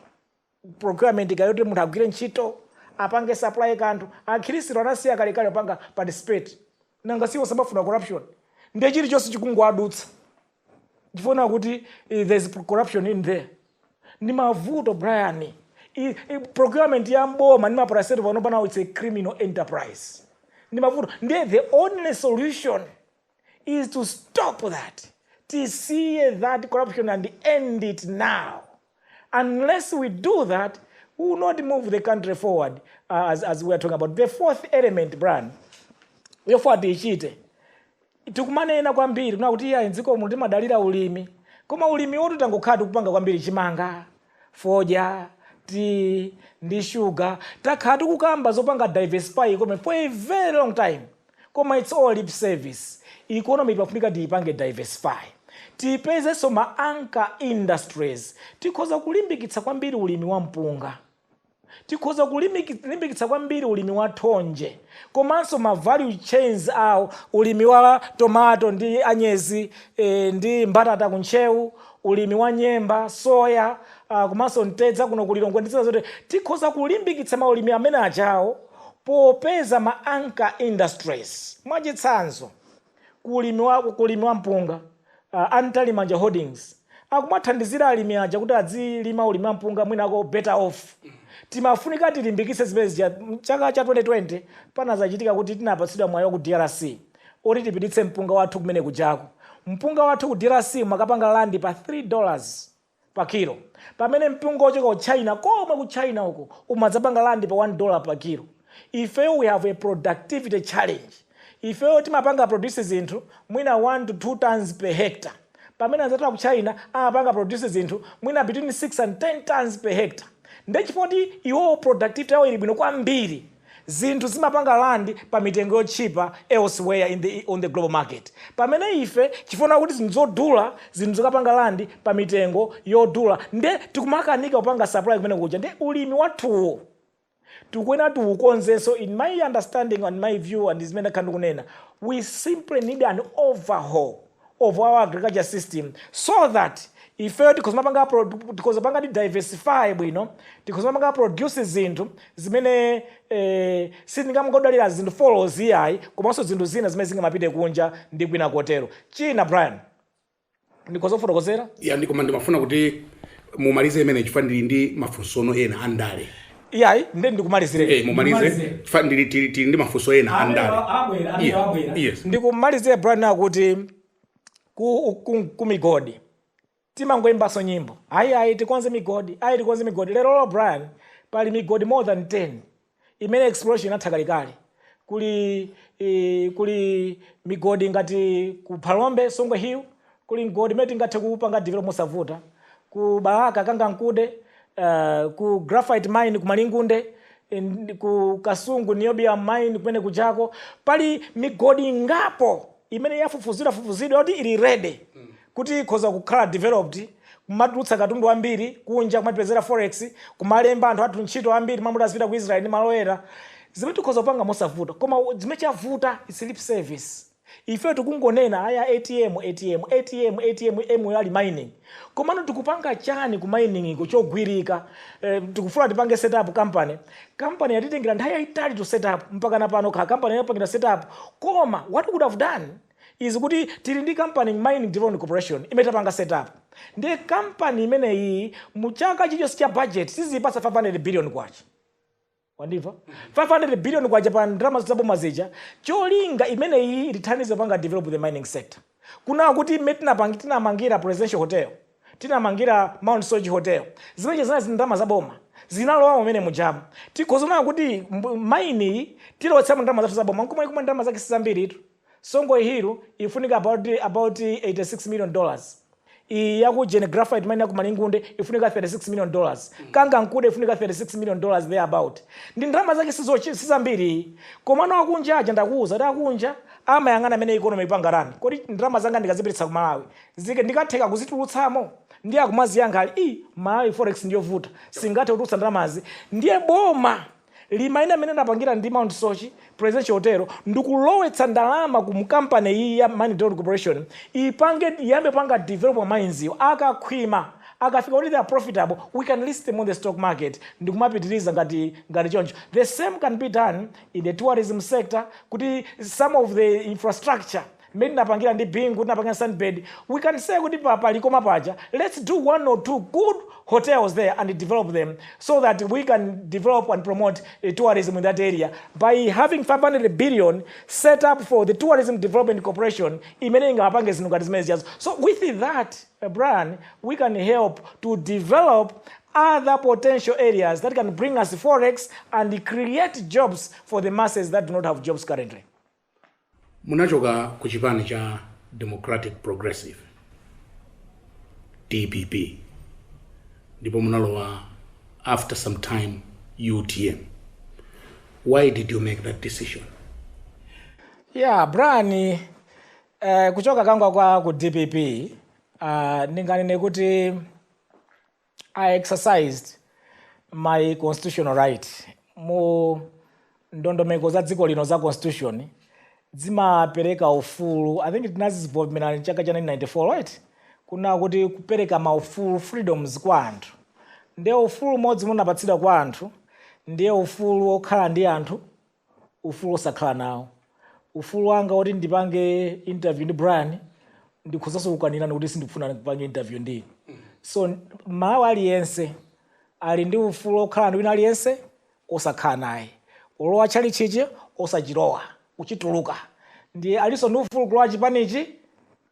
ikayoti munthu agwire ntchito apange supply kanthu akhristu anasiya kalekale apanga participate. Nanga siwo samafuna corruption. Ndiye chilichonse chikungwadutsa chifukwa kuti there's corruption in there. Ndi mavuto Brian. Procurement ya mboma ni mapraseti vanopana it's a criminal enterprise. Ndi mavuto. Ndiye the only solution is to stop that, to see that corruption and end it now. Unless we do that, we will not move the country forward, as we are talking about. The fourth element, Brian, yofuata ichite. Tikumanena kwambiri kuna kuti ya nziko muno timadalira ulimi. Koma ulimi wotu tangokhala kupanga kwambiri chimanga, foja, tea, ndi sugar. Takhala tikukamba zopanga diversify koma for a very long time. Koma it's all lip service. Economy ipafunika tiipange diversify. Tipeze soma anchor industries. Tikhoza kulimbikitsa kwambiri ulimi wa mpunga. Tikhoza kulimbikitsa kwambiri ulimi wa thonje. Komanso ma value chains awo, ulimi wa tomato ndi anyezi, ndi mbatata kunchewu, ulimi wa nyemba, soya, komanso ntedza kuno kulilongwe ndi zote. Tikhoza kulimbikitsa maulimi amene achawo popeza ma anchor industries. Mwachitsanzo kulimi wa mpunga, Antalimanja Holdings akumathandizira alimi aja kuti adzilima ulimi wa mpunga mwinako better off. Timafunika tilimbikitse zimene chaka cha 2020 panazachitika kuti tinapatsidwa mwayi ku DRC oti tipititse mpunga wathu kumene kujako. Mpunga wathu ku DRC makapanga landi pa $3 pa kilo, pamene mpunga ochoka ku China koma ku China uko umadzapanga landi pa $1 pa kilo. If we have a productivity challenge, if timapanga produce zinthu mwina 1 to 2 tons per hectare, pamene azatoka ku China amapanga produce zinthu mwina between 6 and 10 tons per hectare. Ndechipoti iwo productivity yawo ili bwino kwambiri, zinthu zimapanga landi pa mitengo yochipa elsewhere on the global market. Pamene ife chifuna kuti zinthu zodula zinthu zikapanga landi pa mitengo yodula, nde tikumakanika kupanga supply kumene kuja. Nde ulimi wathuwo tukwena tuukonzenso, in my understanding and my view and zimene kandu kunena, we simply need an overhaul of our agriculture system so that if because panga diversify bwino, because panga produce zinthu zimene sitingamukodalira zinthu follows yayi, komanso zinthu zina zimene zingamapite kunja ndi kwina kotero. China Brian ndikozofotokozera ndikoma ndimafuna kuti mumalize imene chifukwa ndili ndi mafunso ena andale. Yayi ndi ndikumalizire. Mumalize chifukwa ndili ndi mafunso ena andale. Yes. Ndikumalizire Brian akuti ku migodi timangoimbaso nyimbo ayi tikonze migodi, tikonze migodi. Lero Brian pali migodi more than 10 imene exploration inathakalikali. Kuli migodi ngati ku Palombe Songwe Hill, kuli migodi imene tingathe kupanga development savuta, ku Baraka Kangankude, ku graphite mine ku Malingunde, ku Kasungu niobium mine kumene kujako. Pali migodi ngapo imene yafufuzidwa kuti ili ready kuti ikhoza kukhala developed, kumatulutsa katundu ambiri kunja, kumapezera forex, kumalemba anthu athu ntchito ambiri, mamuda azipita ku Israel ndi malowera. Zimene tikhoza kupanga mosavuta, koma zimene chavuta is lip service. Ife tikungonena aya ATM ali mining, komano tikupanga chani ku mining iko chogwirika. Tikufuna tipange setup company yatitengera nthawi yayitali to set up mpaka napano ka company yapangira setup. Koma what we could have done is kuti tili ndi company mining development corporation imetapanga setup. Ndi company imene iyi muchaka chicho cha budget sizipasa 500 billion kwacha. Wandiva? 500 billion kwacha pa ndalama zaboma zija. Cholinga imene iyi ithandize panga develop the mining sector. Kuna kuti tinamangira presidential hotel, tinamangira Mount Soji hotel, zimene zina ndalama zaboma zinalowa mmene mujamu. Tikozona kuti mine tilowetsa ndalama zathu zaboma nkomwe ndalama zake sizambiri. Songwe Hill ifunika about $86 million. Yaku graphite mine yaku Malingunde ifunika $36 million. Kangankude ifunika $36 million there about. Ndi ndalama zake sizambiri. Komano akunja aja ndakuuza kuti akunja amayang'ana amene economy ipangarani. Kodi ndalama zanga ndikazipititsa ku Malawi ndikatheka kuzitulutsamo ndi akumaziyankha ali Malawi forex ndiyovuta singathe kutulutsa ndalamazi. Ndiye boma limaina amene napangira ndi Mount Sochi presidential hotel ndikulowetsa ndalama ku company iyi ya Mining Development Corporation iyambe panga develop mines yo akakhwima akafika kuti they are profitable, we can list them on the stock market. Ndikumapitiriza ngati choncho. The same can be done in the tourism sector, kuti some of the infrastructure mmene napangira ndi bingu napangira sunbed, we can say kuti palikoma paja, let's do 1 or 2 good hotels there and develop them so that we can develop and promote tourism in that area by having 500 billion set up for the Tourism Development Corporation. So with that, Brian, we can help to develop other potential areas that can bring us forex and create jobs for the masses that do not have jobs currently. Munachoka ku chipani cha Democratic Progressive DPP ndipo munalowa after some time UTM. Why did you make that decision? Yeah, Brian, kuchoka kanga kwa ku DPP, ninganene kuti I exercised my constitutional right. Mu ndondomeko za dziko lino za constitution zimapereka ufulu, I think it tinazivomera chaka cha 1994, right? Kuna kuti kupereka maufulu freedoms kwa anthu. Ndiye ufulu modzi munapatsidwa kwa anthu, ndiye ufulu okhala ndi anthu, ufulu osakhala nawo. Ufulu wanga woti ndipange interview ndi Brian, ndikhuzaso kukanirana kuti sindikufuna kupange interview ndi. So mawu aliyense ali ndi ufulu okhala ndi wina aliyense osakhala naye. Olowa chali chiche osachilowa, kuchituluka. Ndiye aliso ndi ufulu kulowa chipanichi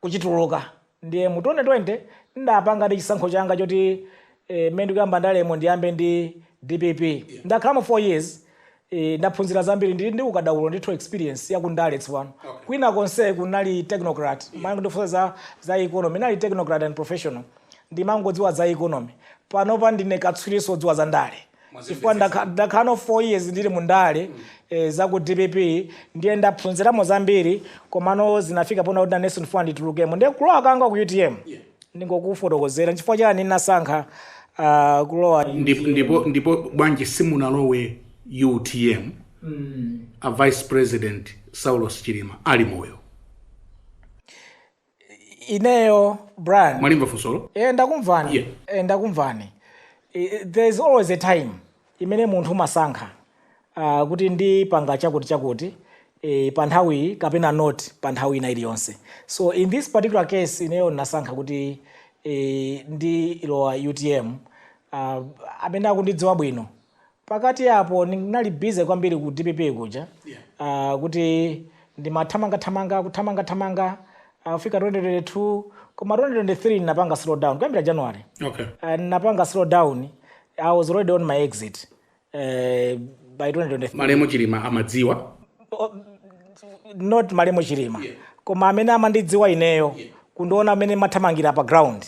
kuchituluka. Ndiye mu 2020 ndapanga ndi chisankho changa choti mmene ndikuyamba ndalemo ndiyambe ndi DPP. Ndakhalamo 4 years. Ndaphunzira zambiri ndi ukadaulo ndithu experience ya kundale tsopano. Kwina konse kunali technocrat, mangu ndifunza za economy, nali technocrat and professional. Ndimangodziwa za economy. Panopa ndine katswiriso dziwa za ndale. Chifukwa ndakhano 4 years ndili mu ndale za ku DPP, ndiye ndaphunziramo zambiri komano zinafika pona kuti Nelson Fund itulukemo. Ndiye kulowa kanga ku UTM. Ndingokufotokozera chifukwa chani nasankha kulowa. Ndipo bwanji simunalowe UTM, a Vice President Saulos Chilima ali moyo. Ineyo Brian. Malimba fusolo? Ndakumvani. Ndakumvani. There is always a time imene munthu masankha kuti ndi panga chakuti pa nthawi kapena not pa nthawi ina iliyonse. So in this particular case ineyo nasankha kuti ndi ilowa UTM amene akundidziwa bwino. Pakati apo ndinali busy kwambiri ku DPP kuja kuti ndimathamanga afika 2022 koma 2023 napanga slow down kuyambira January. Okay. Napanga slow down. I was already on my exit by 2023. Malemo Chilima amadziwa? Not Malemo Chilima. Koma amene amandidziwa ineyo kundiona amene mathamangira pa ground.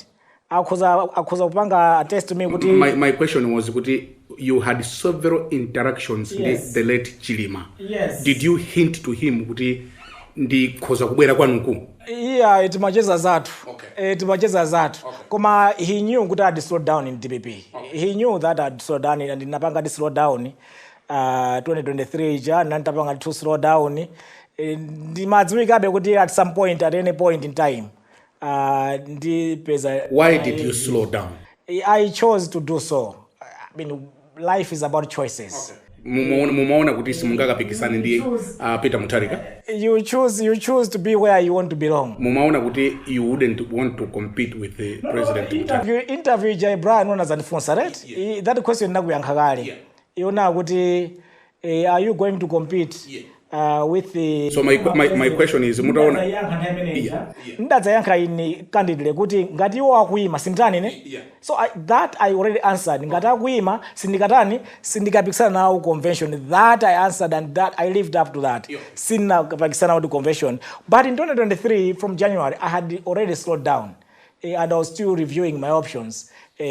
Akhoza kupanga attest to me kuti my question was kuti you had several interactions with the late Chilima. Yes. Did you hint to him kuti ndikhoza kubwera kwanuku? Yeah, timacheza zathu. Okay. Timacheza zathu. Okay. Koma he knew kuti I'd slow down in DPP. Okay. He knew that I'd slow down and napanga di slow down 2023 ja nantapanga to slow down. Ndimadziwikabe kuti at some point, at any point in time why did you slow down? I chose to do so. I mean, life is about choices. Okay. Mumaona kuti simungakapikisane ndi Peter Mutharika? You choose to be where you want to belong. Mumaona kuti you wouldn't want to compete with the president. Interview Jay Brian one as an sponsor, right? Yeah. That question nakuyankha kale. Yeah. Yona kuti are you going to compete with the So my question is mutaona ndadzayankha ini candidly kuti ngati iwo akuima sinditani ne. So that I already answered. Ngati akuima sindikapikisana nawo convention. That I answered and that I lived up to that. Sindikapikisana nawo convention. But in 2023 from January I had already slowed down and I was still reviewing my options.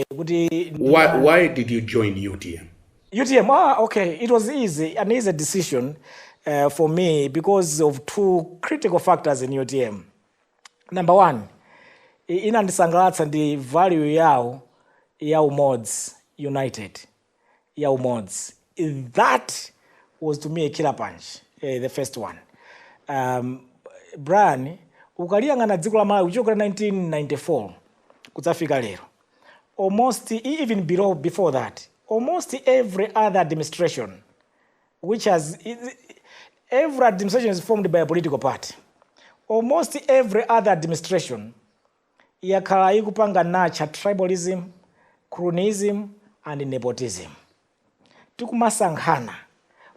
Why did you join UTM? UTM, okay, it was an easy decision for me because of 2 critical factors in UTM. Number 1, inandisangalatsa ndi value yawo ya umods united ya umods. That was to me a killer punch, the first one. Brian, ukaliyang'ana dziko la Malawi kuchokera 1994 kudzafika lero, almost even before that, almost every other administration every administration is formed by a political party. almost every other administration yakhala ikupanga nacha tribalism, cronyism and nepotism. Tikumasankhana,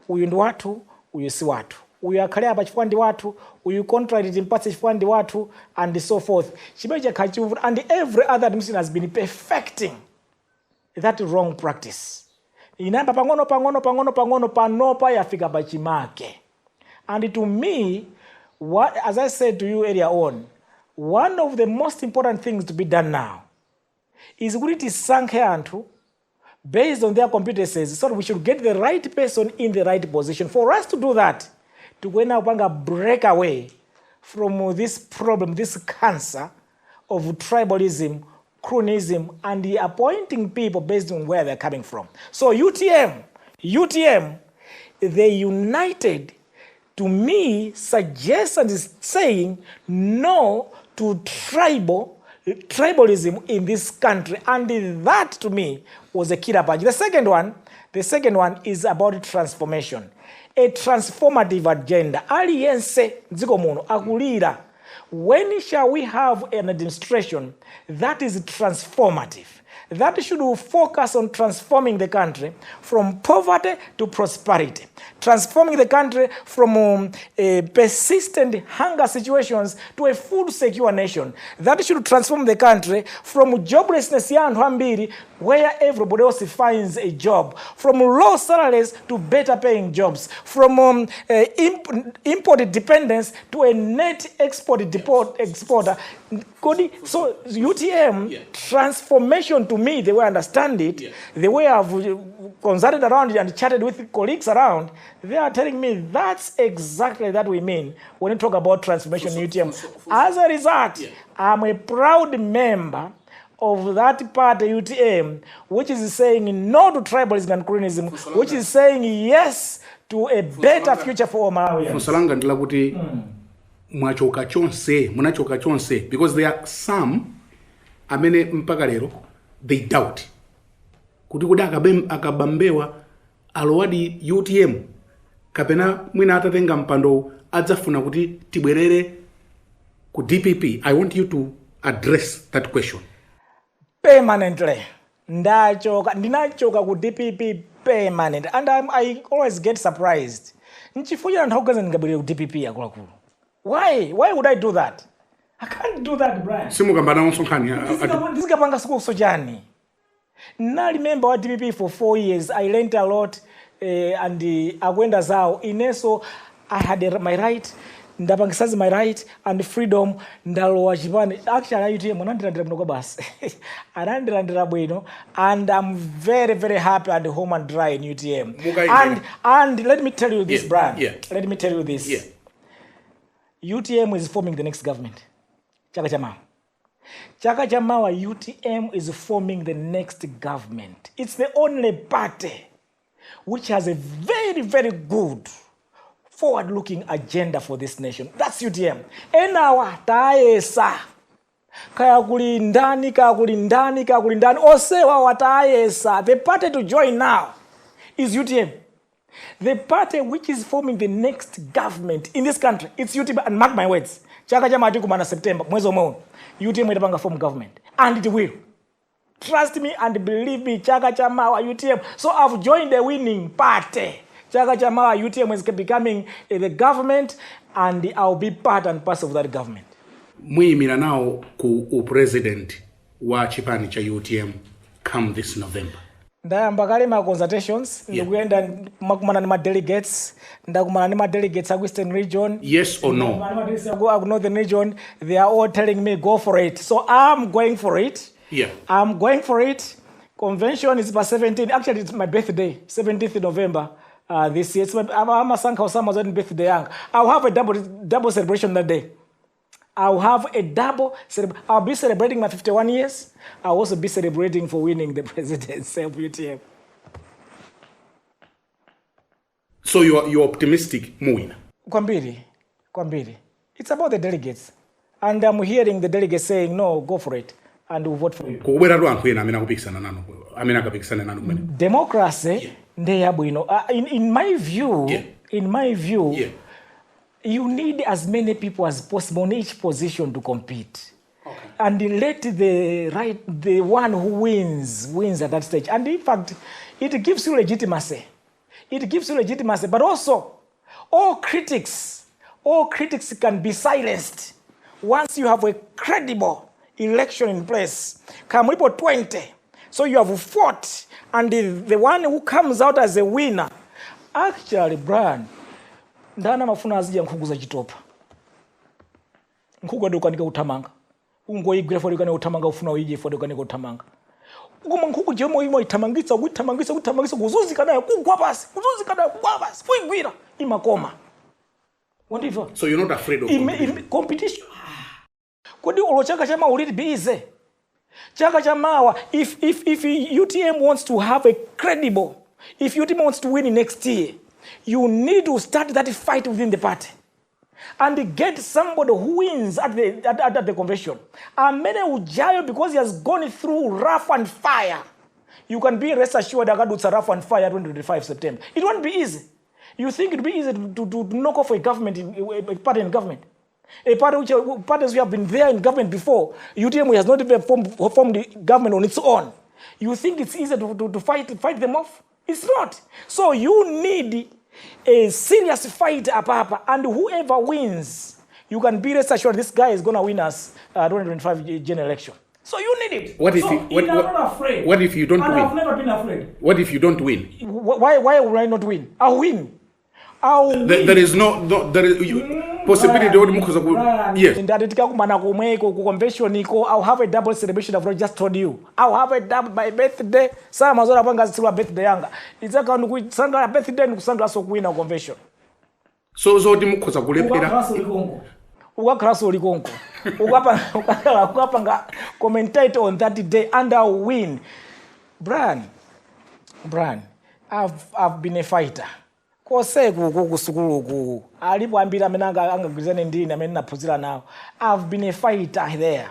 uyu ndi wathu, uyu si wathu. Uyu akhale apa chifukwa ndi wathu, uyu contract timpatse chifukwa ndi wathu, and so forth. Chimene chakhala chivuta, and every other administration has been perfecting that wrong practice. Inamba pang'ono panopa yafika pachimake. And to me, what, as I said to you earlier on, one of the most important things to be done now is kuti tisankhe anthu based on their competencies, so we should get the right person in the right position. For us to do that, to go now break away from this problem, this cancer of tribalism, cronyism, and the appointing people based on where they're coming from. So UTM, they united, to me, suggests and is saying no to tribalism in this country, and that to me was a killer punch. The second one is about transformation, a transformative agenda. Aliyense dziko muno akulira, when shall we have an administration that is transformative, that should focus on transforming the country from poverty to prosperity, transforming the country from persistent hunger situations to a food secure nation, that should transform the country from joblessness where everybody else finds a job, from low salaries to better paying jobs, from import dependence to a net exporter. So UTM transformation, to me, the way I understand it, the way I've consulted around it and chatted with colleagues around, they are telling me that's exactly that we mean when we talk about transformation in UTM. As a result, I'm a proud member of that party UTM, which is saying no to tribalism and cronyism, which is saying yes to a better future for all Malawians. Mwachoka chonse, because there are some amene mpaka lero they doubt kuti akabambewa alowadi UTM kapena mwina atatenga mpando adzafuna kuti tibwerere ku DPP. I want you to address that question. Permanently. Ndinachoka ku DPP permanent, and I always get surprised. Nchifuja ndahogeza ngabwere ku DPP yakulu. Why would I do that? I can't do that, Brian. Simukambana onsonkhani. Ndisikapanga siku sojani. Na remember what DPP for 4 years. I learned a lot, and agwenda zao ineso I had my right, ndapangisazi my right and freedom, ndalowa chipani. Actually UTM anandirandira mnoko basi. Anandirandira bwino, and I'm very, very happy at home and dry in UTM. And let me tell you this, Brian. Let me tell you this. UTM is forming the next government. Chaka Chamawa, UTM is forming the next government. It's the only party which has a very, very good forward-looking agenda for this nation. That's UTM. Enawa taesa. Kaya kulindani. Osewa wataesa. The party to join now is UTM. The party which is forming the next government in this country, it's UTM, and mark my words. Chaka Chama kumana September, mwezi omwe, UTM itapanga form government, and it will. Trust me and believe me, Chaka Chama UTM. So I've joined the winning party. Chaka Chama UTM is becoming the government, and I'll be part and parcel of that government. Muyimira now ku president wa chipani cha UTM come this November. Ndayambakale ma consultations, ndikuenda makumana ma delegates, ndakumana ma delegates of Western region. Yes or no? Go Northern region, they are all telling me go for it. So I'm going for it. I'm going for it. Convention is by 17. Actually, it's my birthday, 17th November this year. I'm a Sanka Osama's birthday. I'll have a double celebration that day. I'll be celebrating my 51 years. I'll also be celebrating for winning the presidency of UTM. So you're optimistic, Muina? Kwambiri. It's about the delegates. And I'm hearing the delegates saying, no, go for it. And we'll vote for you. Democracy, in my view, You need as many people as possible in each position to compete. Okay. And let the one who wins at that stage. And in fact, it gives you legitimacy. It gives you legitimacy, but also all critics can be silenced once you have a credible election in place. Kamlipo 20. So you have fought, and the one who comes out as a winner, actually, Brian, ndana mafuna azija nkhuku za chitopa. Nkhuku adokanika utamanga. Ungoigwira fodi kana utamanga ufuna uije fodi kana utamanga. Ngoma nkhuku jemo imo itamangitsa kuzuzi kana kugwa pasi. Kuigwira imakoma. Wondiva. So you're not afraid of competition. Kodi olo chaka chama uliti bize. Chaka chamawa, if UTM wants to have a credible, if UTM wants to win next year, you need to start that fight within the party and get somebody who wins at the convention. Amene ujayo, because he has gone through rough and fire. You can be rest assured that it's a rough and fire 2025 September. It won't be easy. You think it would be easy to knock off a government, a party in government? A party parties who have been there in government before. UTM has not even formed the government on its own. You think it's easy to fight them off? It's not. So you need a serious fight, and whoever wins, you can be rest assured this guy is going to win us 2025 general election. So you need it. What if so you not afraid? What if you don't win? I've never been afraid. What if you don't win? Why would I not win? I'll win. There is no possibility. Yes. I'll have a double celebration. I've just told you. I'll have a double my birthday. Some as well birthday younger. It's a kind of birthday and Sandra so win a convention. So mukoza kulepera. Ugakraso likonko. Ugapanga commentate on that day and I'll win. Brian, I've been a fighter. Kose kusukulu alipoambira menanga angagwizane ndini amene naphunzira nawo. I've been a fighter there.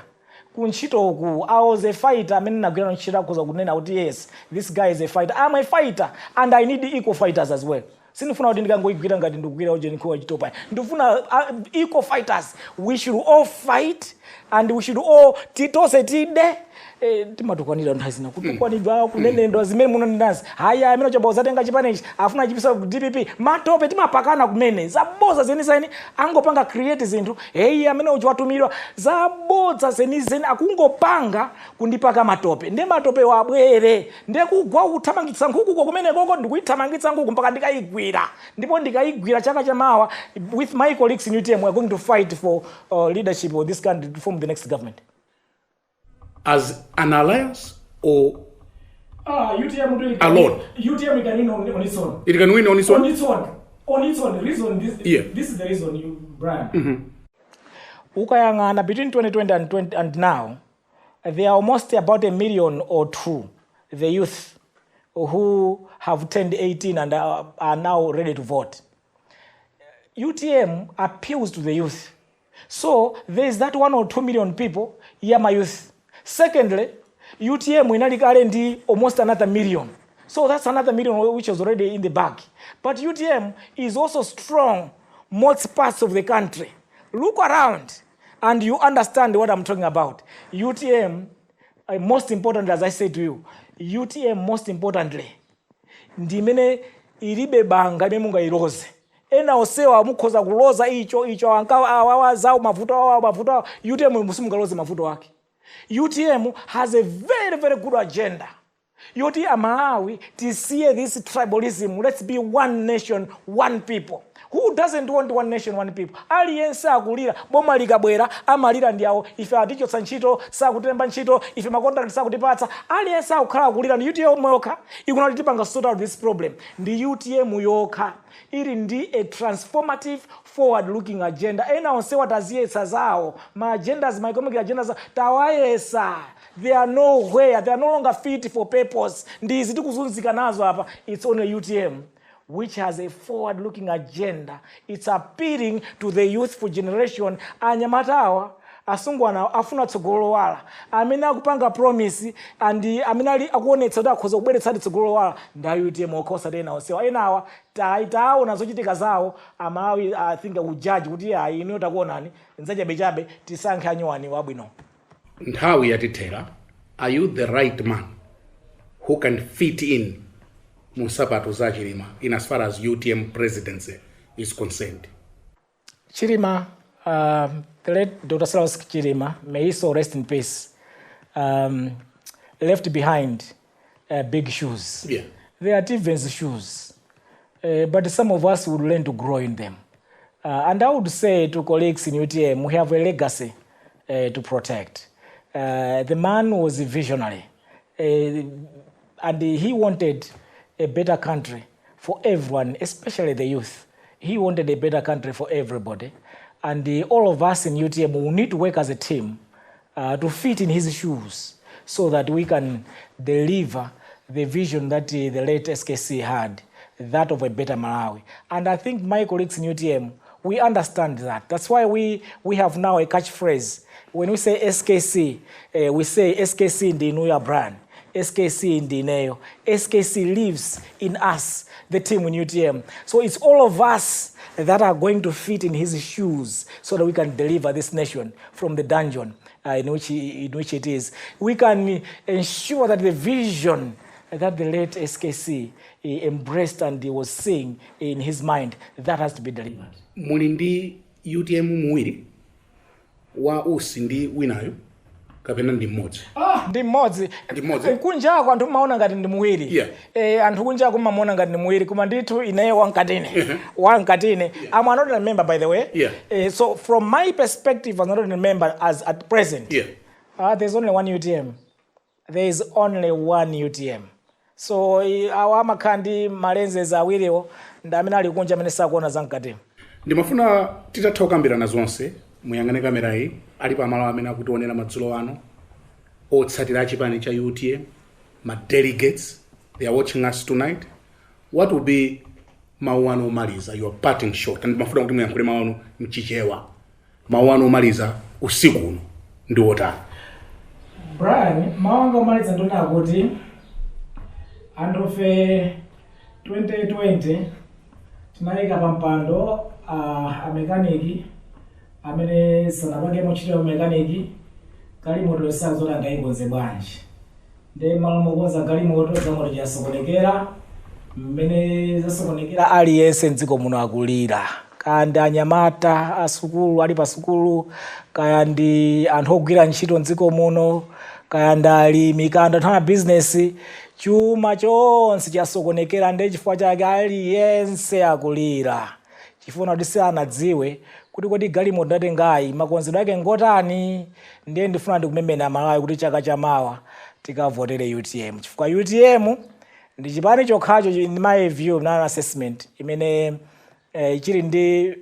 Kunchito ku I was a fighter amene nagwira nchira kuza kunena kuti yes, this guy is a fighter. I'm a fighter and I need equal fighters as well. Sinifuna kuti ndikangoigwira ngati ndikugwira uje nikuwa chitopa. Ndifuna equal fighters. We should all fight and we should all titose tide. Timatukwanira ntazina kutukwanidwa kunenendo zimene munondazi haya amene choba uzatenga chipanechi afuna chipisa ku DPP matope timapakana kumene zaboza zenisaini angopanga create zinthu amene uchiwatumirwa zaboza zenizeni akungopanga kundipaka matope nde matope wabwere nde kugwa uthamangitsa nkhuku kumene koko ndikuithamangitsa nkhuku mpaka ndikaigwira ndipo ndikaigwira chaka chamawa with my colleagues in UTM we are going to fight for leadership of this country to form the next government. As an alliance or UTM alone? UTM can win on its own. It can win on its own? On its own. The reason this is the reason, Brian. Ukayangana between 2020 and now, there are almost about 1 million or 2 the youth who have turned 18 and are now ready to vote. UTM appeals to the youth. So there is that 1 or 2 million people, my youth. Secondly, UTM inalikale ndi almost another 1 million. So that's another 1 million which is already in the bag. But UTM is also strong most parts of the country. Look around and you understand what I'm talking about. UTM, most importantly, as I say to you, UTM most importantly, ndimene ilibe banga imene mungailoze. Ena osewa mukhoza kuloza icho awawaza mavuto UTM musumungaloze mavuto wake. UTM has a very, very good agenda. UTM Malawi to see this tribalism. Let's be one nation, one people. Who doesn't want one nation, one people? Aliyensa akulira boma likabwera amalira ndiawo ife aticho sanchito sakutemba nchito ife makontrakt sakutipatsa aliyensa akukhala akulira ndi UTM yoka ikunatipanga sort out this problem ndi UTM yoka ili ndi a transformative forward looking agenda ena onse wataziyesa zawo ma agendas my economic agendas tawayesa they are nowhere, they are no longer fit for purpose ndizi tikuzunzika nazo hapa. It's only UTM which has a forward-looking agenda. It's appealing to the youthful generation. Anyamatawa, asungwana afuna tsogolo wala amene akupanga promise and amene ali akuonetsa kuti akhoza kubweretsa tsogolo wala nda UTM okhosa tena onsewa enawa taona zochitika zawo Amalawi I think akujudge kuti ayi ino takuonani nzachabechabe tisankhe anyuwani wabwino. Nthawi yatithera, are you the right man who can fit in musapato za Chilima in as far as UTM presidency is concerned? Chilima, the late Dr. Chilima, may he so rest in peace, left behind big shoes. Yeah. They are Steven's shoes, but some of us would learn to grow in them. And I would say to colleagues in UTM, we have a legacy to protect. The man was a visionary, and he wanted a better country for everyone, especially the youth. He wanted a better country for everybody. And all of us in UTM will need to work as a team to fit in his shoes so that we can deliver the vision that the late SKC had, that of a better Malawi. And I think my colleagues in UTM, we understand that. That's why we have now a catchphrase. When we say SKC, we say SKC in the Inuya brand, SKC in the Neo. SKC lives in us, the team in UTM. So it's all of us that are going to fit in his shoes so that we can deliver this nation from the dungeon in which it is. We can ensure that the vision that the late SKC embraced and he was seeing in his mind, that has to be delivered. Mulindi UTM muwiri wa usindi winayo kapena ndi mmodzi. Ndi mmodzi. Kunja kwa anthu maona ngati ndi muwiri. Yeah. Anthu kunja kumaona ngati ndi muwiri koma ndithu ineyo wankatine. Wankatine. I'm not a member, by the way. Yeah. So from my perspective, I'm not a member as at present. Yeah. There's only one UTM. There is only one UTM. So awa makhandi malenzes awiriwo ndamene ali kunja amene sakuona zankatine. Ndimafuna titatha kukambirana zonse muyang'ane kamera iyi ali pamalo amene akutionera madzulo ano otsatira chipani cha UTM, ma delegates, they are watching us tonight. What will be mawu anu omaliza, your parting shot? And ndimafuna kuti muyankhule mawu anu mchichewa. Mawu anu omaliza usiku uno ndi otani? Brian, mawu anga omaliza ndona kuti andofe 2020 tinayika pampando a mekaniki amene sanapake mochitira mekaniki galimoto yosazoti angayikonze bwanji ndi malo mokonza galimoto zamoto chasokonekera mmene zasokonekera aliyense mdziko muno akulira kaya ndi anyamata asukulu ali pasukulu kaya ndi anthu ogwira ntchito mdziko muno kaya ndi alimi kaya ndi anthu a business chuma chonse chasokonekera ndi chifukwa chake aliyense akulira. Chifuna kuti anadziwe kuti kodi galimoto ndatengayi makonzedwe ake ngotani. Ndiye ndifuna ndikumemena Amalawi kuti chaka chamawa tikavotere UTM chifukwa UTM ndi chipani chokhacho in my view na assessment imene chili ndi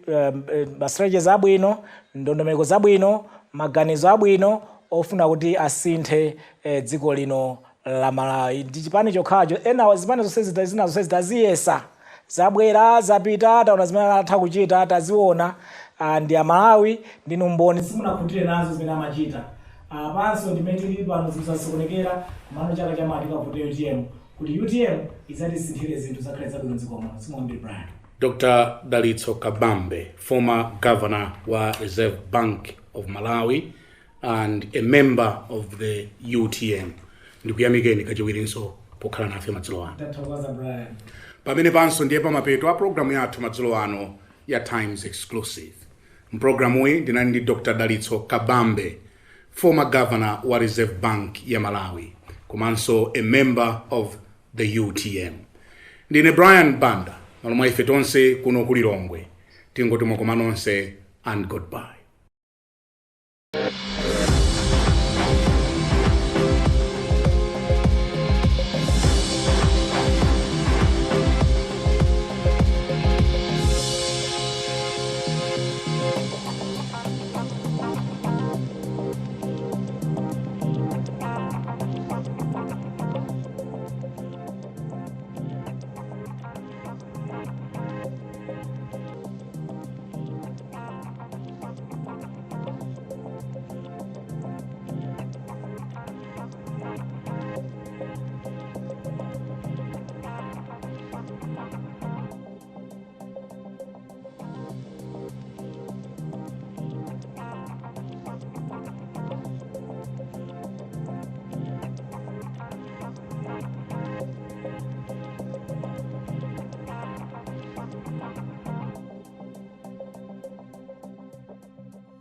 strategies abwino, ndondomeko zabwino, maganizo abwino ofuna kuti asinthe dziko lino la Malawi. Ndi chipani chokhacho ena zipani zonse zitaziyesa zabwera zapita taona zimene atha kuchita taziona ndi Amalawi ndi mboni simunakhutire nazo zimene amachita. Panso ndimene tili pano zisasokonekera mano chaka chamawa tikavote UTM kuti UTM izatisinthire zinthu zakhale zabwino m'dziko muno. Simon Brian. Dr. Dalitso Kabambe, former governor wa Reserve Bank of Malawi and a member of the UTM. Ndikuyamikeni kachiwirinso pokhala nafe madzulo ano. Tathokoza Brian. Pamene panso ndiye pamapeto a programu yathu madzulo ano ya Times Exclusive. Mprogramu iyi ndinali ndi Dr. Dalitso Kabambe, former governor wa Reserve Bank ya Malawi, komanso a member of the UTM. Ndine Brian Banda, malomwa ife tonse kuno kulilongwe. Tingoti mokoma nonse and goodbye.